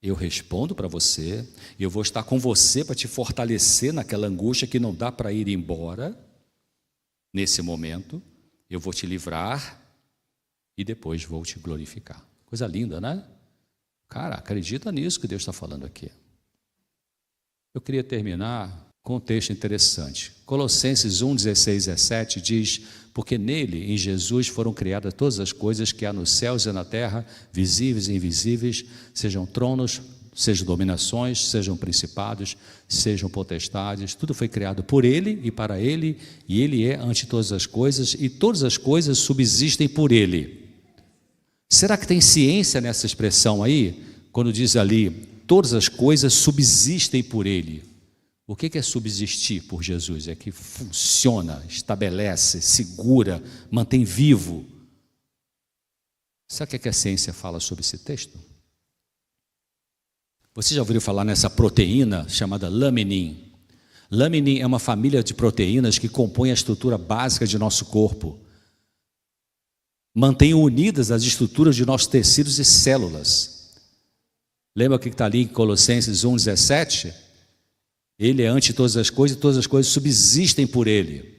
eu respondo para você, eu vou estar com você para te fortalecer naquela angústia que não dá para ir embora. Nesse momento, eu vou te livrar e depois vou te glorificar. Coisa linda, né? Cara, acredita nisso que Deus está falando aqui. Eu queria terminar com um texto interessante. Colossenses 1, 16 e 17 diz: porque nele, em Jesus, foram criadas todas as coisas que há nos céus e na terra, visíveis e invisíveis, sejam tronos, sejam dominações, sejam principados, sejam potestades. Tudo foi criado por ele e para ele, e ele é ante todas as coisas, e todas as coisas subsistem por ele. Será que tem ciência nessa expressão aí? Quando diz ali: todas as coisas subsistem por ele. O que é subsistir por Jesus? É que funciona, estabelece, segura, mantém vivo. Sabe o que a ciência fala sobre esse texto? Você já ouviu falar nessa proteína chamada laminin? Laminin é uma família de proteínas que compõe a estrutura básica de nosso corpo. Mantém unidas as estruturas de nossos tecidos e células. Lembra o que está ali em Colossenses 1, 17? Ele é ante todas as coisas e todas as coisas subsistem por ele.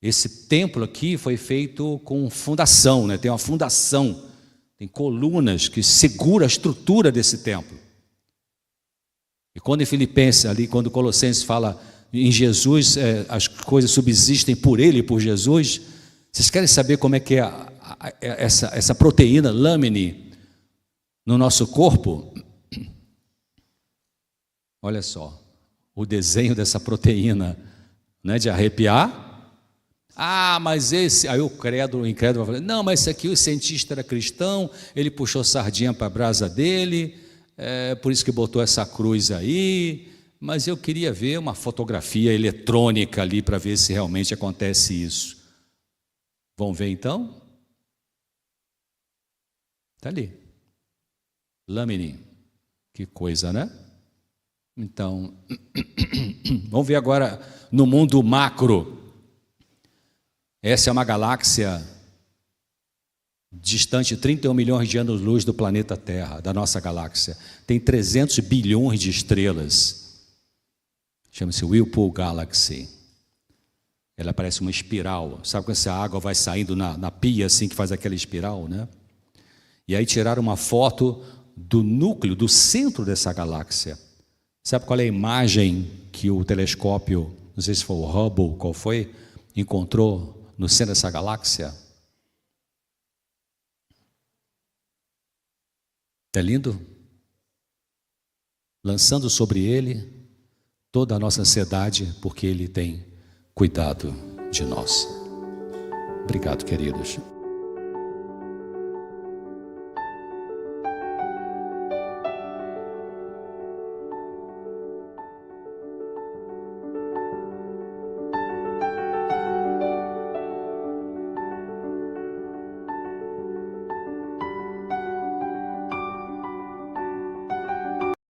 Esse templo aqui foi feito com fundação, né? Tem uma fundação, tem colunas que seguram a estrutura desse templo. E quando em Filipenses, ali, quando Colossenses fala em Jesus, as coisas subsistem por ele e por Jesus. Vocês querem saber como é que é essa proteína laminin no nosso corpo? Olha só, o desenho dessa proteína, não é de arrepiar? Ah, mas esse... Aí o incrédulo vai falar: não, mas esse aqui, o cientista era cristão, ele puxou sardinha para a brasa dele, por isso que botou essa cruz aí. Mas eu queria ver uma fotografia eletrônica ali para ver se realmente acontece isso. Vamos ver então? Está ali. Laminin. Que coisa, né? Então, vamos ver agora no mundo macro. Essa é uma galáxia distante 31 milhões de anos-luz do planeta Terra, da nossa galáxia. Tem 300 bilhões de estrelas. Chama-se Whirlpool Galaxy. Ela parece uma espiral. Sabe quando essa água vai saindo na pia, assim, que faz aquela espiral, né? E aí tiraram uma foto do núcleo, do centro dessa galáxia. Sabe qual é a imagem que o telescópio, não sei se foi o Hubble, qual foi, encontrou no centro dessa galáxia? É lindo? Lançando sobre ele toda a nossa ansiedade, porque ele tem cuidado de nós. Obrigado, queridos.